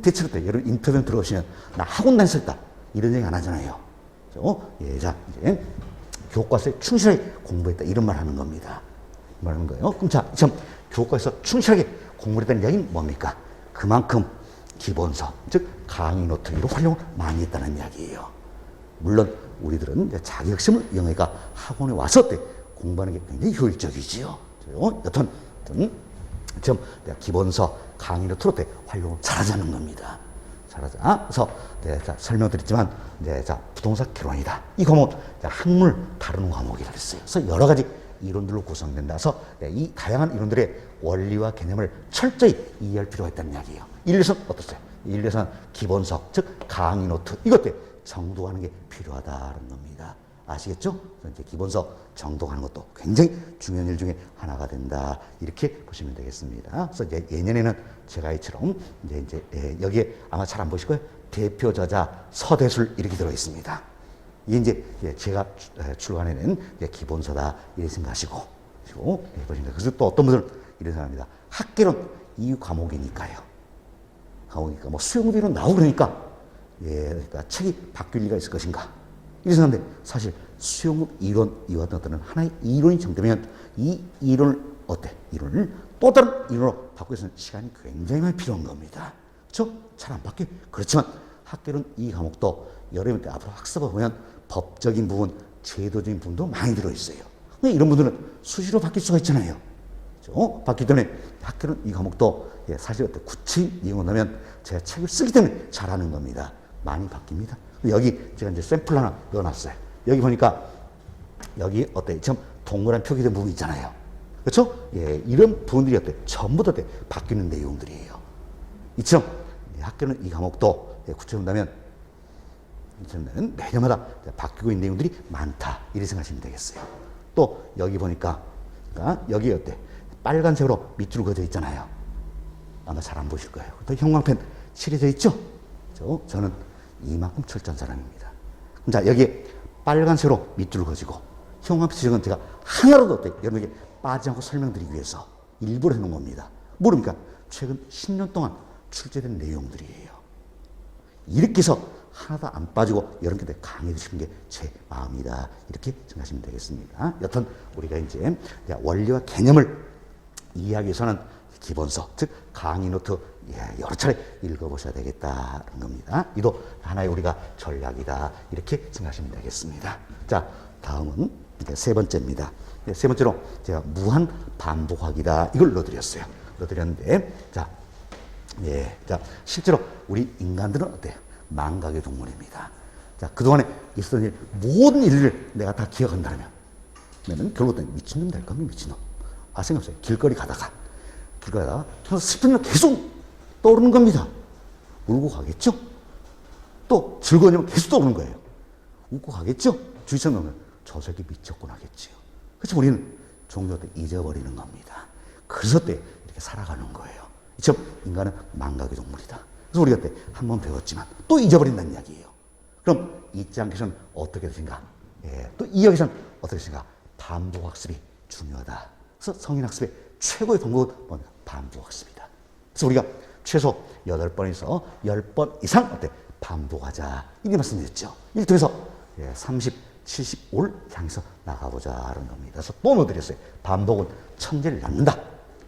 대체로 여러분 인터뷰 들어오시면 나 학원 다녔었다. 이런 얘기 안 하잖아요. 예, 자, 이제 교과서에 충실하게 공부했다. 이런 말 하는 겁니다. 말하는 거예요. 그럼 자, 지금 교과에서 충실하게 공부를 했다는 이야기는 뭡니까? 그만큼 기본서, 즉 강의 노트 이런 활용을 많이 했다는 이야기예요. 물론 우리들은 이제 자격시험을 영어가 학원에 와서 때 공부하는 게 굉장히 효율적이지요. 여튼 지금 기본서 강의 노트로 때 활용을 잘하자는 겁니다. 잘하자. 그래서 자, 설명드렸지만 이제 자, 부동산 개론이다. 이 과목은 학문을 다루는 과목이라 그랬어요. 그래서 여러 가지 이론들로 구성된다. 그래서 이 다양한 이론들의 원리와 개념을 철저히 이해할 필요가 있다는 이야기예요. 인류에서는 어떻어요? 인류에서는 기본서, 즉 강의 노트 이것들 정독하는 게 필요하다는 겁니다. 아시겠죠? 이제 기본서 정독하는 것도 굉장히 중요한 일 중에 하나가 된다. 이렇게 보시면 되겠습니다. 그래서 이제 예년에는 제가 이처럼 이제 여기에 아마 잘 안 보실 거예요. 대표 저자 서대술 이렇게 들어 있습니다. 이게 이제 제가 출간해낸 기본서다 이렇게 생각하시고 보시면 그래서 또 어떤 분들은 이런 생각합니다. 학개론 이 과목이니까요. 과목이니까 뭐 수용비로 나오고 그러니까 그러니까 책이 바뀔 리가 있을 것인가. 이런 생각인데 사실 수용급 이론 이와 같은 하나의 이론이 정되면 이 이론을 이론을 또 다른 이론으로 바꾸기 위해서는 시간이 굉장히 많이 필요한 겁니다. 그렇죠? 잘 안 바뀌어요. 그렇지만 학개론 이 과목도 여러분 때 앞으로 학습을 보면 법적인 부분, 제도적인 부분도 많이 들어있어요. 이런 분들은 수시로 바뀔 수가 있잖아요. 그렇죠? 바뀌기 때문에 학개론 이 과목도 사실 구체적인 이용을 하면 제가 책을 쓰기 때문에 잘하는 겁니다. 많이 바뀝니다. 여기 제가 이제 샘플 하나 넣어놨어요. 여기 보니까 여기 지금 동그란 표기된 부분 있잖아요. 그렇죠? 이런 부분들이 전부 다 바뀌는 내용들이에요. 이처럼 학교는 이 과목도 구체적으로 본다면 매년마다 바뀌고 있는 내용들이 많다. 이렇게 생각하시면 되겠어요. 또 여기 보니까 여기 빨간색으로 밑줄 그어져 있잖아요. 아마 잘 안 보실 거예요. 또 형광펜 칠해져 있죠? 저는 이만큼 철저한 사람입니다. 그럼 자, 여기에 빨간색으로 밑줄을 그어지고 형광펜 칠은 제가 하나라도 여러분에게 빠지지 않고 설명드리기 위해서 일부러 해놓은 겁니다. 모릅니까? 최근 10년 동안 출제된 내용들이에요. 이렇게 해서 하나도 안 빠지고 여러분께 강의 드시는 게 제 마음이다. 이렇게 생각하시면 되겠습니다. 여튼 우리가 이제 원리와 개념을 이해하기 위해서는 기본서, 즉 강의 노트 여러 차례 읽어보셔야 되겠다는 겁니다. 이도 하나의 우리가 전략이다. 이렇게 생각하시면 되겠습니다. 자, 다음은 이제 세 번째입니다. 세 번째로 제가 무한 반복하기다. 이걸 넣어드렸어요. 넣어드렸는데, 자, 실제로 우리 인간들은 어때요? 망각의 동물입니다. 자, 그동안에 있었던 일, 모든 일을 내가 다 기억한다면, 나는 결국 미친놈 될 겁니다, 미친놈. 생각해보세요. 길거리 가다가, 슬픈 일 계속 떠오르는 겁니다. 울고 가겠죠? 또 즐거운 일은 계속 떠오르는 거예요. 웃고 가겠죠? 주위성 넘으면 저 새끼 미쳤구나 하겠지요. 그래서 우리는 종교 때 잊어버리는 겁니다. 그래서 때 이렇게 살아가는 거예요. 즉 인간은 망각의 동물이다. 그래서 우리가 때 한 번 배웠지만 또 잊어버린다는 이야기예요. 그럼 잊지 않기 위해서는 어떻게 되신가? 또 이야기에서는 어떻게 되신가? 반복학습이 중요하다. 그래서 성인학습의 최고의 방법은 뭐냐? 반복학습이다. 그래서 우리가 최소 8번에서 10번 이상 반복하자. 이게 말씀드렸죠. 이를 통해서 30, 75를 향해서 나가보자는 겁니다. 그래서 또 넣어드렸어요. 반복은 천재를 낳는다.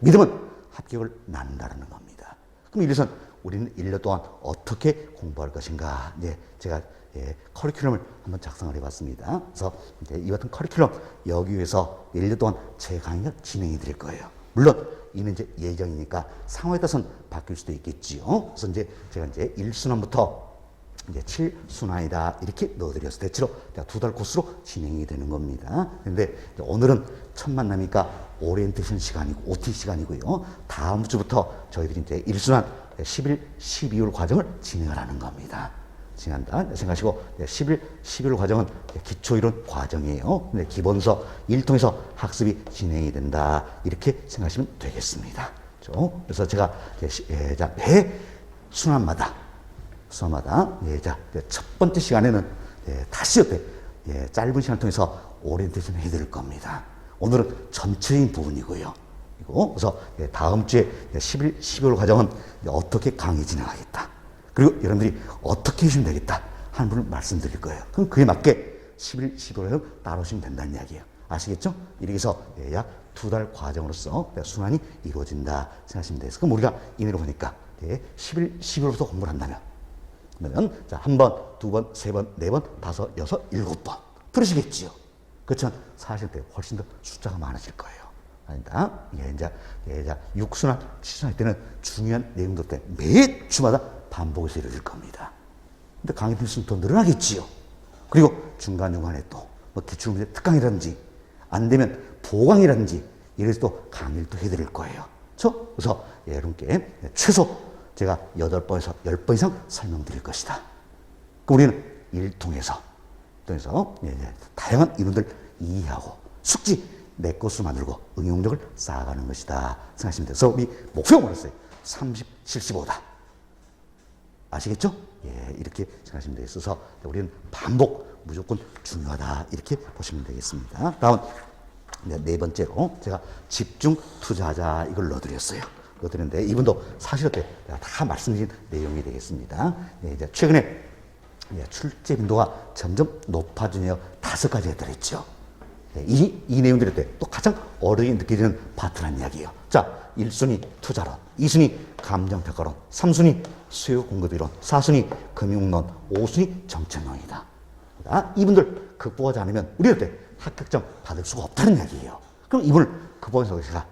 믿음은 합격을 낳는다는 겁니다. 그럼 이래서 우리는 1년 동안 어떻게 공부할 것인가. 제가 커리큘럼을 한번 작성을 해봤습니다. 그래서 이 같은 커리큘럼 여기 위해서 1년 동안 제 강의가 진행이 될 거예요. 물론 이는 이제 예정이니까 상황에 따라서는 바뀔 수도 있겠지요. 그래서 제가 1순환부터 7순환이다 이렇게 넣어드렸어요. 대체로 2달 코스로 진행이 되는 겁니다. 그런데 오늘은 첫 만남이니까 오리엔테이션 시간이고 OT 시간이고요. 다음 주부터 저희들이 이제 1순환 10일, 12월 과정을 진행을 하는 겁니다. 진행한다 생각하시고 10일, 12월 과정은 기초이론 과정이에요. 기본서 1 통해서 학습이 진행이 된다 이렇게 생각하시면 되겠습니다. 그래서 제가 매 순환마다 첫 번째 시간에는 다시 짧은 시간을 통해서 오리엔테이션을 해드릴 겁니다. 오늘은 전체적인 부분이고요. 그래서 다음 주에 10일, 12월 과정은 어떻게 강의 진행하겠다. 그리고 여러분들이 어떻게 해주시면 되겠다. 하는 분을 말씀드릴 거예요. 그럼 그에 맞게 10일, 15일을 따르시면 된다는 이야기예요. 아시겠죠? 이렇게 해서 약 2달 과정으로서 순환이 이루어진다 생각하시면 돼요. 그럼 우리가 이내로 보니까 10일, 12일부터 공부를 한다면 그러면 자, 한 번, 두 번, 세 번, 네 번, 다섯, 여섯, 일곱 번 들으시겠지요. 그렇지만 사실 때 훨씬 더 숫자가 많아질 거예요. 아니다. 이게 이제 6순환, 7순환 때는 중요한 내용들 때 매 주마다 반복해서 이루어질 겁니다. 근데 강의 필수는 더 늘어나겠지요. 그리고 중간중간에 또 뭐 기출문제 특강이라든지 안 되면 보강이라든지 이래서 또 강의를 또 해드릴 거예요. 그래서 여러분께 최소 제가 8번에서 10번 이상 설명드릴 것이다. 우리는 일통해서 다양한 이론들 이해하고 숙지 내 것으로 만들고 응용력을 쌓아가는 것이다 생각하시면 돼요. 그래서 우리 목표가 뭐였어요? 30, 75다. 아시겠죠? 이렇게 생각하시면 되겠어요. 그래서 우리는 반복 무조건 중요하다 이렇게 보시면 되겠습니다. 다음 네 번째로 제가 집중 투자하자 이걸 넣어드렸어요. 넣어드렸는데 이분도 사실 어때 내가 다 말씀드린 내용이 되겠습니다. 이제 최근에 출제 빈도가 점점 높아지며 5가지 해드렸죠. 이 내용들일 때 또 가장 어렵게 느껴지는 파트라는 이야기예요. 자, 1순위 투자론, 2순위 감정평가론, 3순위 수요 공급이론, 4순위 금융론, 5순위 정책론이다. 이분들 극복하지 않으면 우리할 때 합격점 받을 수가 없다는 이야기예요. 그럼 이분을 극복해서 제가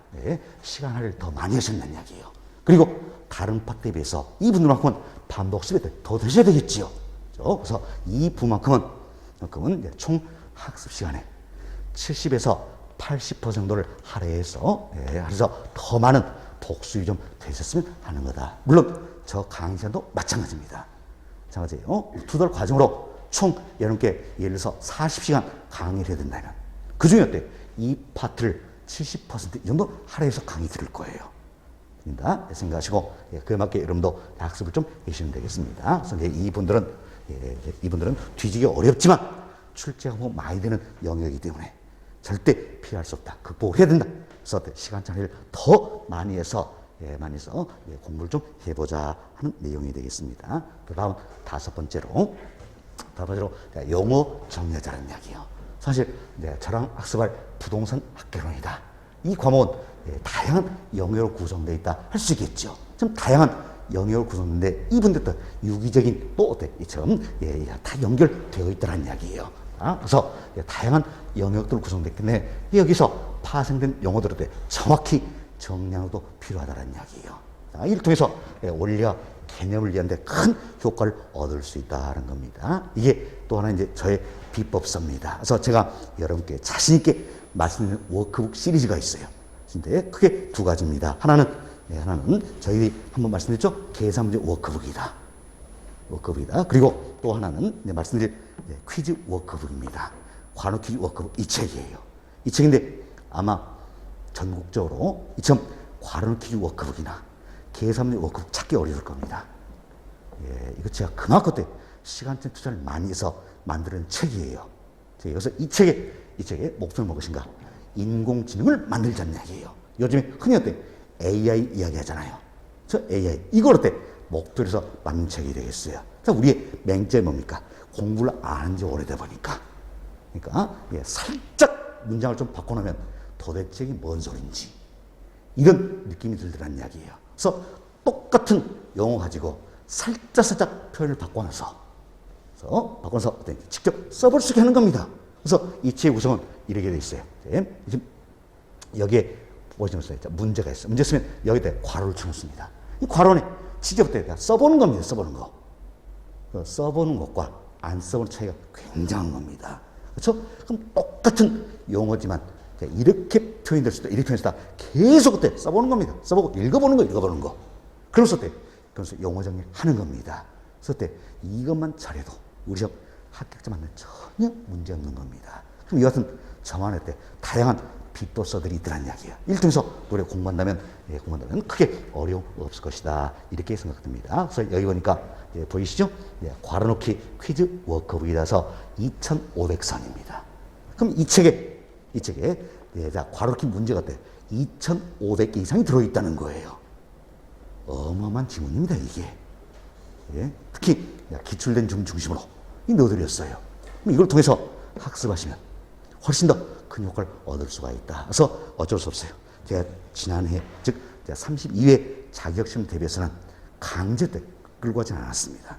시간을 더 많이 하셨다는 이야기예요. 그리고 다른 파트에 비해서 이분들만큼은 반복습이 더 되셔야 되겠지요. 그래서 이 부분만큼은 총 학습 시간에 70에서 80% 정도를 할애해서 그래서 더 많은 복습이 좀 되셨으면 하는 거다. 물론 저 강의 시간도 마찬가지입니다. 마찬가지예요. 2달 과정으로 총 여러분께 예를 들어서 40시간 강의를 해야 된다면 그 중에 어때? 이 파트를 70% 이 정도 할애해서 강의 들을 거예요. 생각하시고 그에 맞게 여러분도 학습을 좀 해주시면 되겠습니다. 그래서 이분들은 뒤지기 어렵지만 출제가 많이 되는 영역이기 때문에 절대 피할 수 없다. 극복을 해야 된다. 그래서 시간 장애를 더 많이 해서 공부를 좀 해보자 하는 내용이 되겠습니다. 그 다음 다섯 번째로 용어 정리하자는 이야기예요. 사실 저랑 학습할 부동산 학개론이다. 이 과목은 다양한 영역으로 구성되어 있다 할 수 있겠죠. 좀 다양한 영역으로 구성되는데 이분들도 유기적인 또 이처럼 다 연결되어 있다는 이야기예요. 그래서 다양한 영역들로 구성되기 때문에 여기서 파생된 용어들을 정확히 정리하는 것도 필요하다는 이야기예요. 이를 통해서 원리와 개념을 이해하는 데 큰 효과를 얻을 수 있다는 겁니다. 이게 또 하나 이제 저의 비법서입니다. 그래서 제가 여러분께 자신있게 말씀드리는 워크북 시리즈가 있어요. 근데 크게 2가지입니다. 하나는 저희들이 한번 말씀드렸죠? 계산 문제 워크북이다. 그리고 또 하나는 말씀드릴 퀴즈 워크북입니다. 관우 퀴즈 워크북 이 책이에요. 이 책인데 아마 전국적으로 이처럼 관우 퀴즈 워크북이나 계산 문제 워크북 찾기 어려울 겁니다. 이거 제가 그만큼 시간적 투자를 많이 해서 만드는 책이에요. 그래서 이 책의 목표는 무엇인가? 인공지능을 만들자는 이야기예요. 요즘에 흔히 AI 이야기 하잖아요. AI. 이걸 목표로 해서 만든 책이 되겠어요. 그래서 우리의 맹점이 뭡니까? 공부를 안 한 지 오래되다 보니까. 그러니까 살짝 문장을 좀 바꿔놓으면 도대체 이게 뭔 소린지. 이런 느낌이 들더라는 이야기예요. 그래서 똑같은 용어 가지고 살짝 표현을 바꿔서 직접 써볼 수 있게 하는 겁니다. 그래서 이 책의 구성은 이렇게 되어 있어요. 지금 여기에 보시면 문제가 있어요. 문제 쓰면 여기다 괄호를 쳐놓습니다. 이 괄호는 직접 써보는 겁니다. 써보는 거. 써보는 것과 안 써보는 차이가 굉장한 겁니다. 그렇죠? 그럼 똑같은 용어지만 이렇게 표현될 수도 이렇게 표현될 수도 계속 써보는 겁니다. 써보고 읽어보는 거. 그래서 용어 정리를 하는 겁니다. 그래서 이것만 잘해도 우리 시험 합격자 만나면 전혀 문제 없는 겁니다. 그럼 이 같은 저만의 다양한 비법서들이 있더란 이야기예요. 이를 통해서 노래 공부한다면 크게 어려움 없을 것이다. 이렇게 생각됩니다. 그래서 여기 보니까 보이시죠? 괄호넣기 퀴즈 워크북이라서 2,500선입니다. 그럼 이 책에 괄호넣기 문제가 2,500개 이상이 들어있다는 거예요. 어마어마한 지문입니다, 이게. 특히 기출된 중심으로 이 너들이었어요. 이걸 통해서 학습하시면 훨씬 더 큰 효과를 얻을 수가 있다. 그래서 어쩔 수 없어요. 제가 지난해, 즉 32회 자격시험 대비해서는 강제 때 끌고 가진 않았습니다.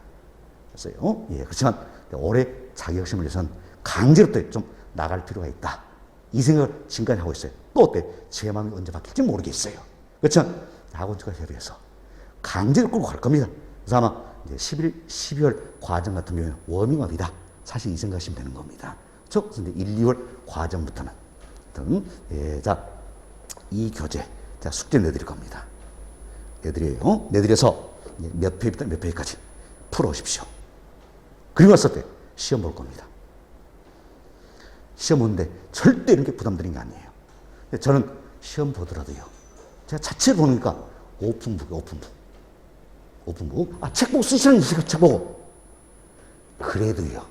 그래서요. 예, 그렇지만 올해 자격시험을 위해서는 강제로 때 좀 나갈 필요가 있다. 이 생각을 지금까지 하고 있어요. 또 어때? 제 마음이 언제 바뀔지 모르겠어요. 그렇지만 학원주가 협의해서 강제로 끌고 갈 겁니다. 그래서 아마 이제 12월 과정 같은 경우에는 워밍업이다. 사실 이 생각하시면 되는 겁니다. 그래서 이제 1, 2월 과정부터는 예, 자, 이 교재 자, 숙제 내드릴 겁니다. 내드려요. 내드려서 몇 페이지부터 몇 페이지까지 풀어오십시오. 그리고 나서 때 시험 볼 겁니다. 시험 보는데 절대 이렇게 부담드린 게 아니에요. 저는 시험 보더라도요. 제가 자체로 보니까 오픈북. 아, 책 보고 쓰시는 책 보고. 그래도요.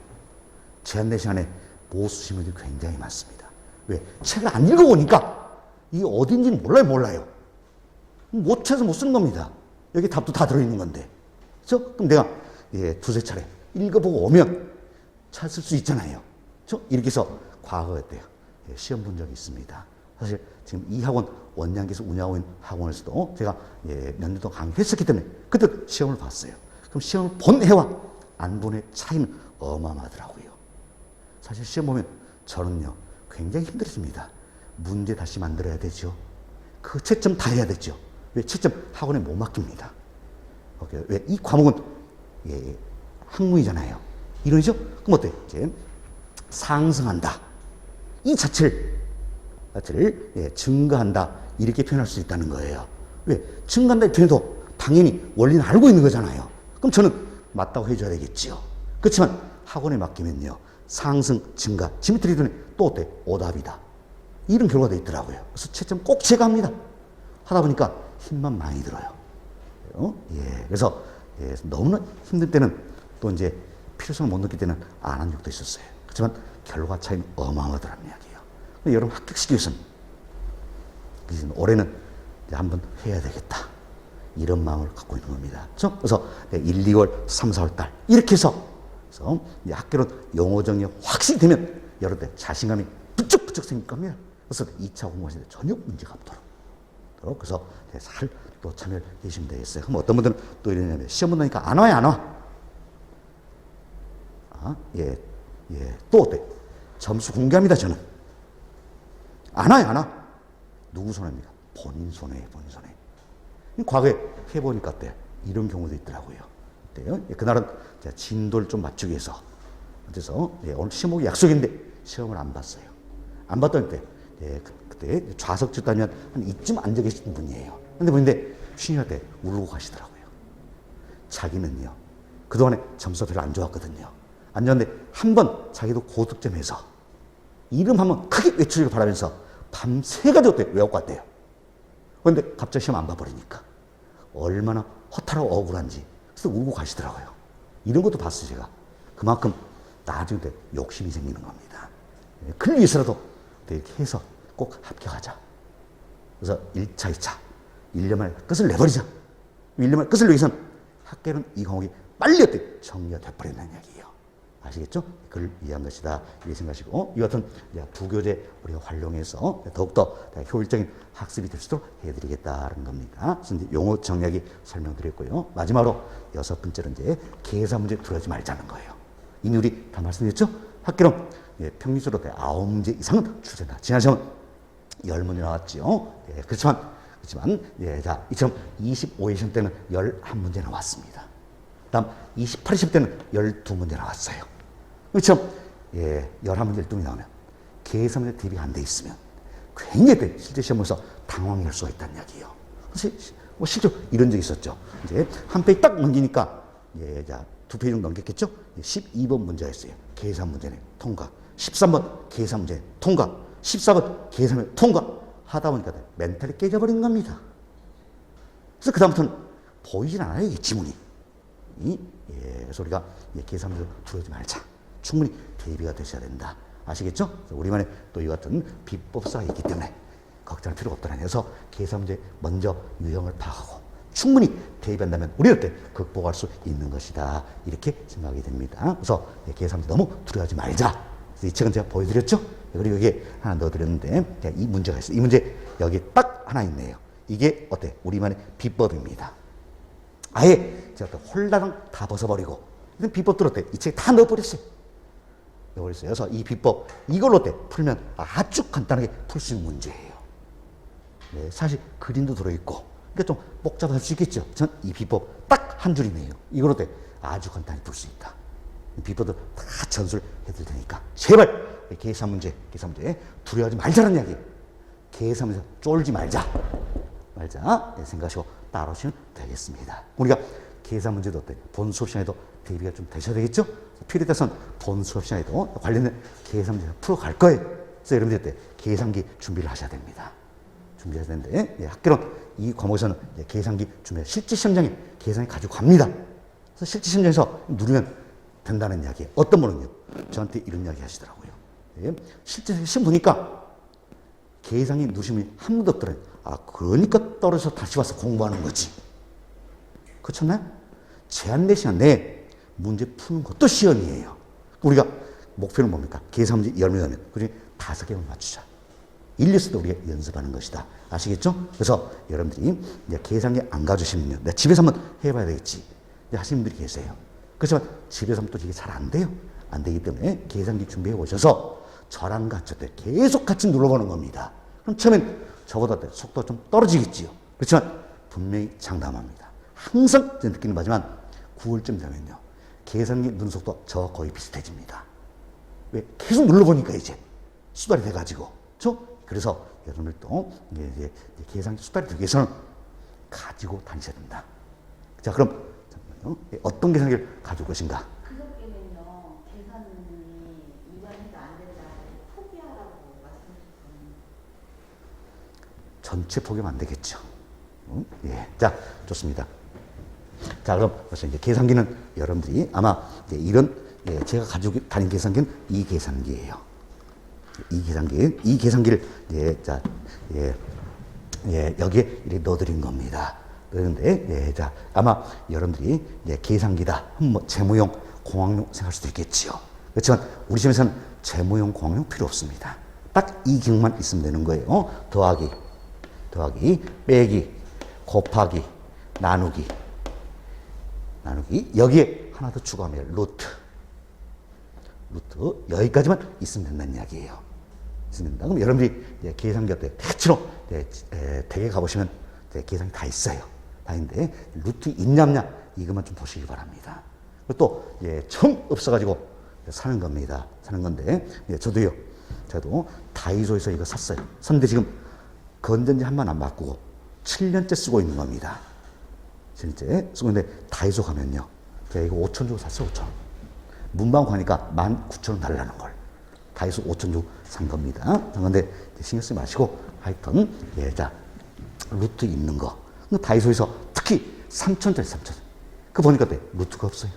제한된 시간에 못 쓰신 분들이 굉장히 많습니다. 왜? 책을 안 읽어보니까 이게 어딘지는 몰라요. 못 찾아서 못 쓰는 겁니다. 여기 답도 다 들어있는 건데. 그렇죠? 그럼 내가 두세 차례 읽어보고 오면 찾을 수 있잖아요. 그렇죠? 이렇게 해서 과거에 때요. 시험 본 적이 있습니다. 사실 지금 이 학원 원장께서 운영하고 있는 학원에서도 제가 몇 년 동안 강의했었기 때문에 그때 시험을 봤어요. 그럼 시험을 본 해와 안 본 해 차이는 어마어마하더라고요. 사실 시험 보면 저는요 굉장히 힘들어집니다. 문제 다시 만들어야 되죠. 그 채점 다 해야 되죠. 왜? 채점 학원에 못 맡깁니다. 왜? 이 과목은 학문이잖아요. 이론이죠? 그럼 어때? 이제 상승한다. 이 자체를 증가한다. 이렇게 표현할 수 있다는 거예요. 왜? 증가한다 표현도 당연히 원리는 알고 있는 거잖아요. 그럼 저는 맞다고 해줘야 되겠지요. 그렇지만 학원에 맡기면요. 상승, 증가, 지미트리더니 또 어때? 오답이다. 이런 결과가 있더라고요. 그래서 채점 꼭 제거합니다. 하다 보니까 힘만 많이 들어요. 그래서 너무나 힘들 때는 또 이제 필요성을 못 느낄 때는 안 한 적도 있었어요. 그렇지만 결과 차이는 어마어마하더라는 이야기예요. 여러분 합격시키기 위해서는 올해는 한번 해야 되겠다. 이런 마음을 갖고 있는 겁니다. 그래서 1, 2월, 3, 4월 달 이렇게 해서 학교로 용어 정리가 확실히 되면 여러분들 자신감이 부쩍부쩍 생길 겁니다. 그래서 2차 공부하실 때 전혀 문제가 없도록 그래서 잘 또 참여를 해주시면 되겠어요. 그럼 어떤 분들은 또 이러냐면 시험 본다니까 안 와요, 안 와? 또 어때? 점수 공개합니다, 저는. 안 와요, 안 와? 누구 손해입니까? 본인 손해예요, 본인 손해. 과거에 해보니까 어때요? 이런 경우도 있더라고요. 어때요? 그날은 제가 진도를 좀 맞추기 위해서 그래서 오늘 시험보기 약속인데 시험을 안 봤어요. 안 봤더니 그때 좌석 집단이면 한 이쯤 앉아 계신 분이에요. 근데 보는데 쉬니까 때 울고 가시더라고요. 자기는요 그동안에 점수가 별로 안 좋았거든요. 안 좋았는데 한 번 자기도 고득점해서 이름 한번 크게 외치길 바라면서 밤새가지 어때 외우고 갔대요. 그런데 갑자기 시험 안 봐버리니까 얼마나 허탈하고 억울한지 그래서 울고 가시더라고요. 이런 것도 봤어요. 제가 그만큼 나중에 욕심이 생기는 겁니다. 그걸 위해서라도 이렇게 해서 꼭 합격하자. 그래서 1차, 2차 1년 만에 끝을 내버리자. 1년 만에 끝을 내기 위해서는 학교는 이 과목이 빨리 어때 정리가 돼버린다는 이야기예요. 아시겠죠? 그걸 이해한 것이다. 이렇게 생각하시고 이 같은 부교재 우리가 활용해서 더욱더 효율적인 학습이 될 수 있도록 해드리겠다는 겁니다. 그래서 이제 용어 정리하기 설명드렸고요. 마지막으로 6번째는 이제 계산 문제 두려워하지 말자는 거예요. 이미 우리 다 말씀드렸죠? 학교는 평균적으로 9문제 이상은 출제한다. 지난 시험은 10문제 나왔죠. 그렇지만 자, 이처럼 25회 시험 때는 11문제 나왔습니다. 다음 28회 시험 때는 12문제 나왔어요. 그렇죠? 11문제 12문제 나오면 계산문제 대비가 안 돼 있으면 굉장히 실제 시험에서 당황할 수가 있다는 이야기예요. 실제로 이런 적이 있었죠. 이제 한 페이지 딱 넘기니까 자, 2페이지 정도 넘겼겠죠? 12번 문제였어요. 계산 문제네 통과. 13번 계산 문제 통과. 14번 계산 문제 통과. 하다 보니까 멘탈이 깨져버린 겁니다. 그래서 그다음부터는 보이질 않아요, 이 지문이. 그래서 우리가 계산 문제 두려워하지 말자. 충분히 대비가 되셔야 된다. 아시겠죠? 우리만의 또 이 같은 비법사가 있기 때문에 걱정할 필요가 없다는 해서 계산 문제 먼저 유형을 파악하고 충분히 대입한다면 우리는 어때? 극복할 수 있는 것이다. 이렇게 생각이 됩니다. 그래서 계산 문제 너무 두려워하지 말자. 그래서 이 책은 제가 보여드렸죠? 그리고 여기에 하나 넣어드렸는데 이 문제가 있어요. 이 문제 여기 딱 하나 있네요. 이게 어때? 우리만의 비법입니다. 아예 제가 또 홀라당 다 벗어버리고 비법들 어때? 이 책에 다 넣어버렸어요. 그래서 이 비법 이걸로 어때? 풀면 아주 간단하게 풀 수 있는 문제예요. 네, 사실 그림도 들어있고 그러니까 좀 복잡할 수 있겠죠. 전 이 비법 딱 한 줄이네요. 이걸로 어때? 아주 간단히 풀 수 있다. 비법도 다 전수를 해드릴 테니까 제발 계산 문제 두려워하지 말자는 이야기. 계산 문제 쫄지 말자 생각하시고 따라오시면 되겠습니다. 우리가 계산 문제도 어때? 본 수업 시간에도 대비가 좀 되셔야 되겠죠? 필요에 따라서는 본 수업 시간에도 관련된 계산 문제 풀어갈 거예요. 그래서 여러분들 어때? 계산기 준비를 하셔야 됩니다. 준비하셔야 되는데 학교는 이 과목에서는 계산기 준비, 실제 시험장에 계산기 가지고 갑니다. 그래서 실제 시험장에서 누르면 된다는 이야기. 어떤 분은요 저한테 이런 이야기 하시더라고요. 실제 시험 보니까 계산기 누르시면 한 번도 없더래요. 아, 그러니까 떨어져서 다시 와서 공부하는 거지. 그렇잖아요? 제한 내 시간 내에 문제 푸는 것도 시험이에요. 우리가 목표는 뭡니까? 계산 문제 10명 하면 그중에 5개만 맞추자. 1, 2, 4도 우리가 연습하는 것이다. 아시겠죠? 그래서 여러분들이 이제 계산기 안 가주시면요. 내가 집에서 한번 해봐야 되겠지. 하시는 분들이 계세요. 그렇지만 집에서 하면 또 이게 잘 안 돼요. 안 되기 때문에 계산기 준비해 오셔서 저랑 같이 계속 같이 눌러보는 겁니다. 그럼 처음엔 저보다 속도가 좀 떨어지겠지요. 그렇지만 분명히 장담합니다. 항상 제 느끼는 바지만 9월쯤 되면요. 계산기 누르는 속도 저와 거의 비슷해집니다. 왜? 계속 눌러보니까 이제 수달이 돼가지고. 그렇죠? 그래서 여러분들도 이제 계산기 수달이 되기 위해서는 가지고 다니셔야 된다. 자, 그럼 잠깐만요. 어떤 계산기를 가지고 것인가? 그저께는요, 계산이 이관해도 안 된다. 포기하라고 말씀하셨거든요. 전체 포기하면 안 되겠죠. 예. 자, 좋습니다. 자, 그럼 벌써 이제 계산기는 여러분들이 아마 이제 이런 제가 가지고 다닌 계산기는 이 계산기예요. 이 계산기를 여기에 이렇게 넣어드린 겁니다. 그런데 자, 아마 여러분들이 계산기다, 뭐 재무용, 공학용 생각할 수도 있겠지요. 그렇지만 우리 시험에서는 재무용, 공학용 필요 없습니다. 딱 이 기능만 있으면 되는 거예요. 더하기, 빼기, 곱하기, 나누기. 여기에 하나 더 추가하면 루트 여기까지만 있으면 된다는 이야기예요. 있습니다. 그럼 여러분들이 계산기 어때? 대체로 댁에 가보시면 계산기 다 있어요. 다 있는데 루트 있냐 없냐 이것만 좀 보시기 바랍니다. 또 정 없어가지고 사는 겁니다. 사는 건데 저도 다이소에서 이거 샀어요. 샀는데 지금 건전지 한 번 안 바꾸고 7년째 쓰고 있는 겁니다. 7년째 쓰고 있는데 다이소 가면요. 제가 이거 5천 주고 샀어요. 5천. 문방 가니까 19,000원 달라는 걸. 다이소 5천 주고 산 겁니다. 그런데 신경 쓰지 마시고 하여튼 자 루트 있는 거. 다이소에서 특히 3,000짜리 3,000. 그거 보니까 루트가 없어요.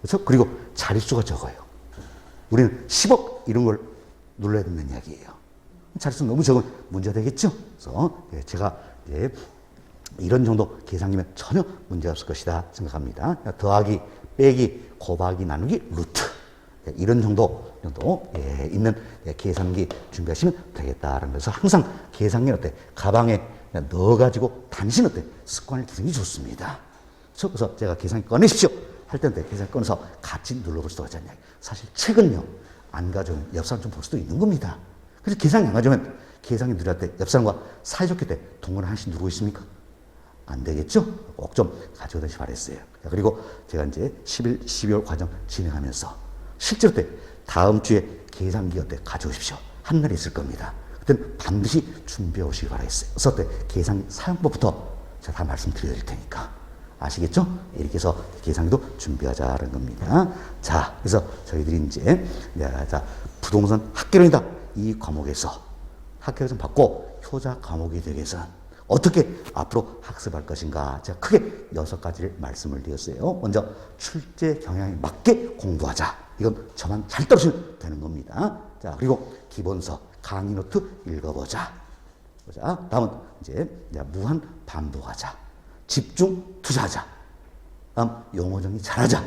그렇죠? 그리고 자릿수가 적어요. 우리는 10억 이런 걸 눌러야 된다는 이야기예요. 자릿수 너무 적으면 문제가 되겠죠? 그래서 제가 이런 정도 계산기면 전혀 문제 없을 것이다 생각합니다. 더하기, 빼기, 곱하기, 나누기, 루트. 이런 정도 있는 계산기 준비하시면 되겠다라는 거죠. 항상 계산기는 어때? 가방에 넣어가지고 다니시는 어때? 습관을 기르기 좋습니다. 그래서 제가 계산기 꺼내십시오. 할 때는 계산기 꺼내서 같이 눌러볼 수도 있잖아요. 사실 책은요, 안 가져오면 옆 사람 좀 볼 수도 있는 겁니다. 그래서 계산기 안 가져오면 계산기 누릴 때 옆 사람과 사이좋게 때 동그란 하나씩 누르고 있습니까? 안 되겠죠? 꼭 좀 가지고 다니시 바랬어요. 그리고 제가 이제 12월 과정 진행하면서 실제로 때 다음 주에 계산기 어때 가져오십시오. 한 날이 있을 겁니다. 그때는 반드시 준비해 오시기 바라겠어요. 그래서 때 계산기 사용법부터 제가 다 말씀드릴 테니까 아시겠죠? 이렇게 해서 계산기도 준비하자는 겁니다. 자, 그래서 저희들이 이제 부동산 학개론이다 이 과목에서 학교를 좀 받고 효자 과목이 되기 위해서는 어떻게 앞으로 학습할 것인가 제가 크게 6가지를 말씀을 드렸어요. 먼저 출제 경향에 맞게 공부하자. 이건 저만 잘 떨어지면 되는 겁니다. 자, 그리고 기본서 강의 노트 읽어보자. 다음은 이제 무한 반복하자. 집중 투자하자. 다음 영어 정리 잘하자.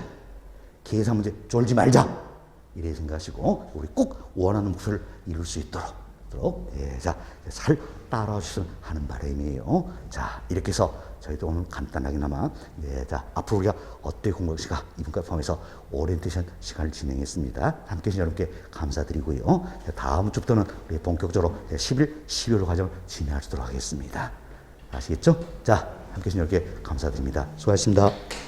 계산 문제 쫄지 말자. 이래 생각하시고 우리 꼭 원하는 목표를 이룰 수 있도록 예, 자, 잘 따라와 주시면 하는 바람이에요. 자, 이렇게 해서 저희도 오늘 간단하게나마 예, 자, 앞으로 우리가 어떻게 공부할 시간 이분까지 포함해서 오리엔테이션 시간을 진행했습니다. 함께 해주신 여러분께 감사드리고요. 다음 주부터는 우리 본격적으로 10일, 12월 과정을 진행할 수 있도록 하겠습니다. 아시겠죠? 자, 함께 해주신 여러분께 감사드립니다. 수고하셨습니다.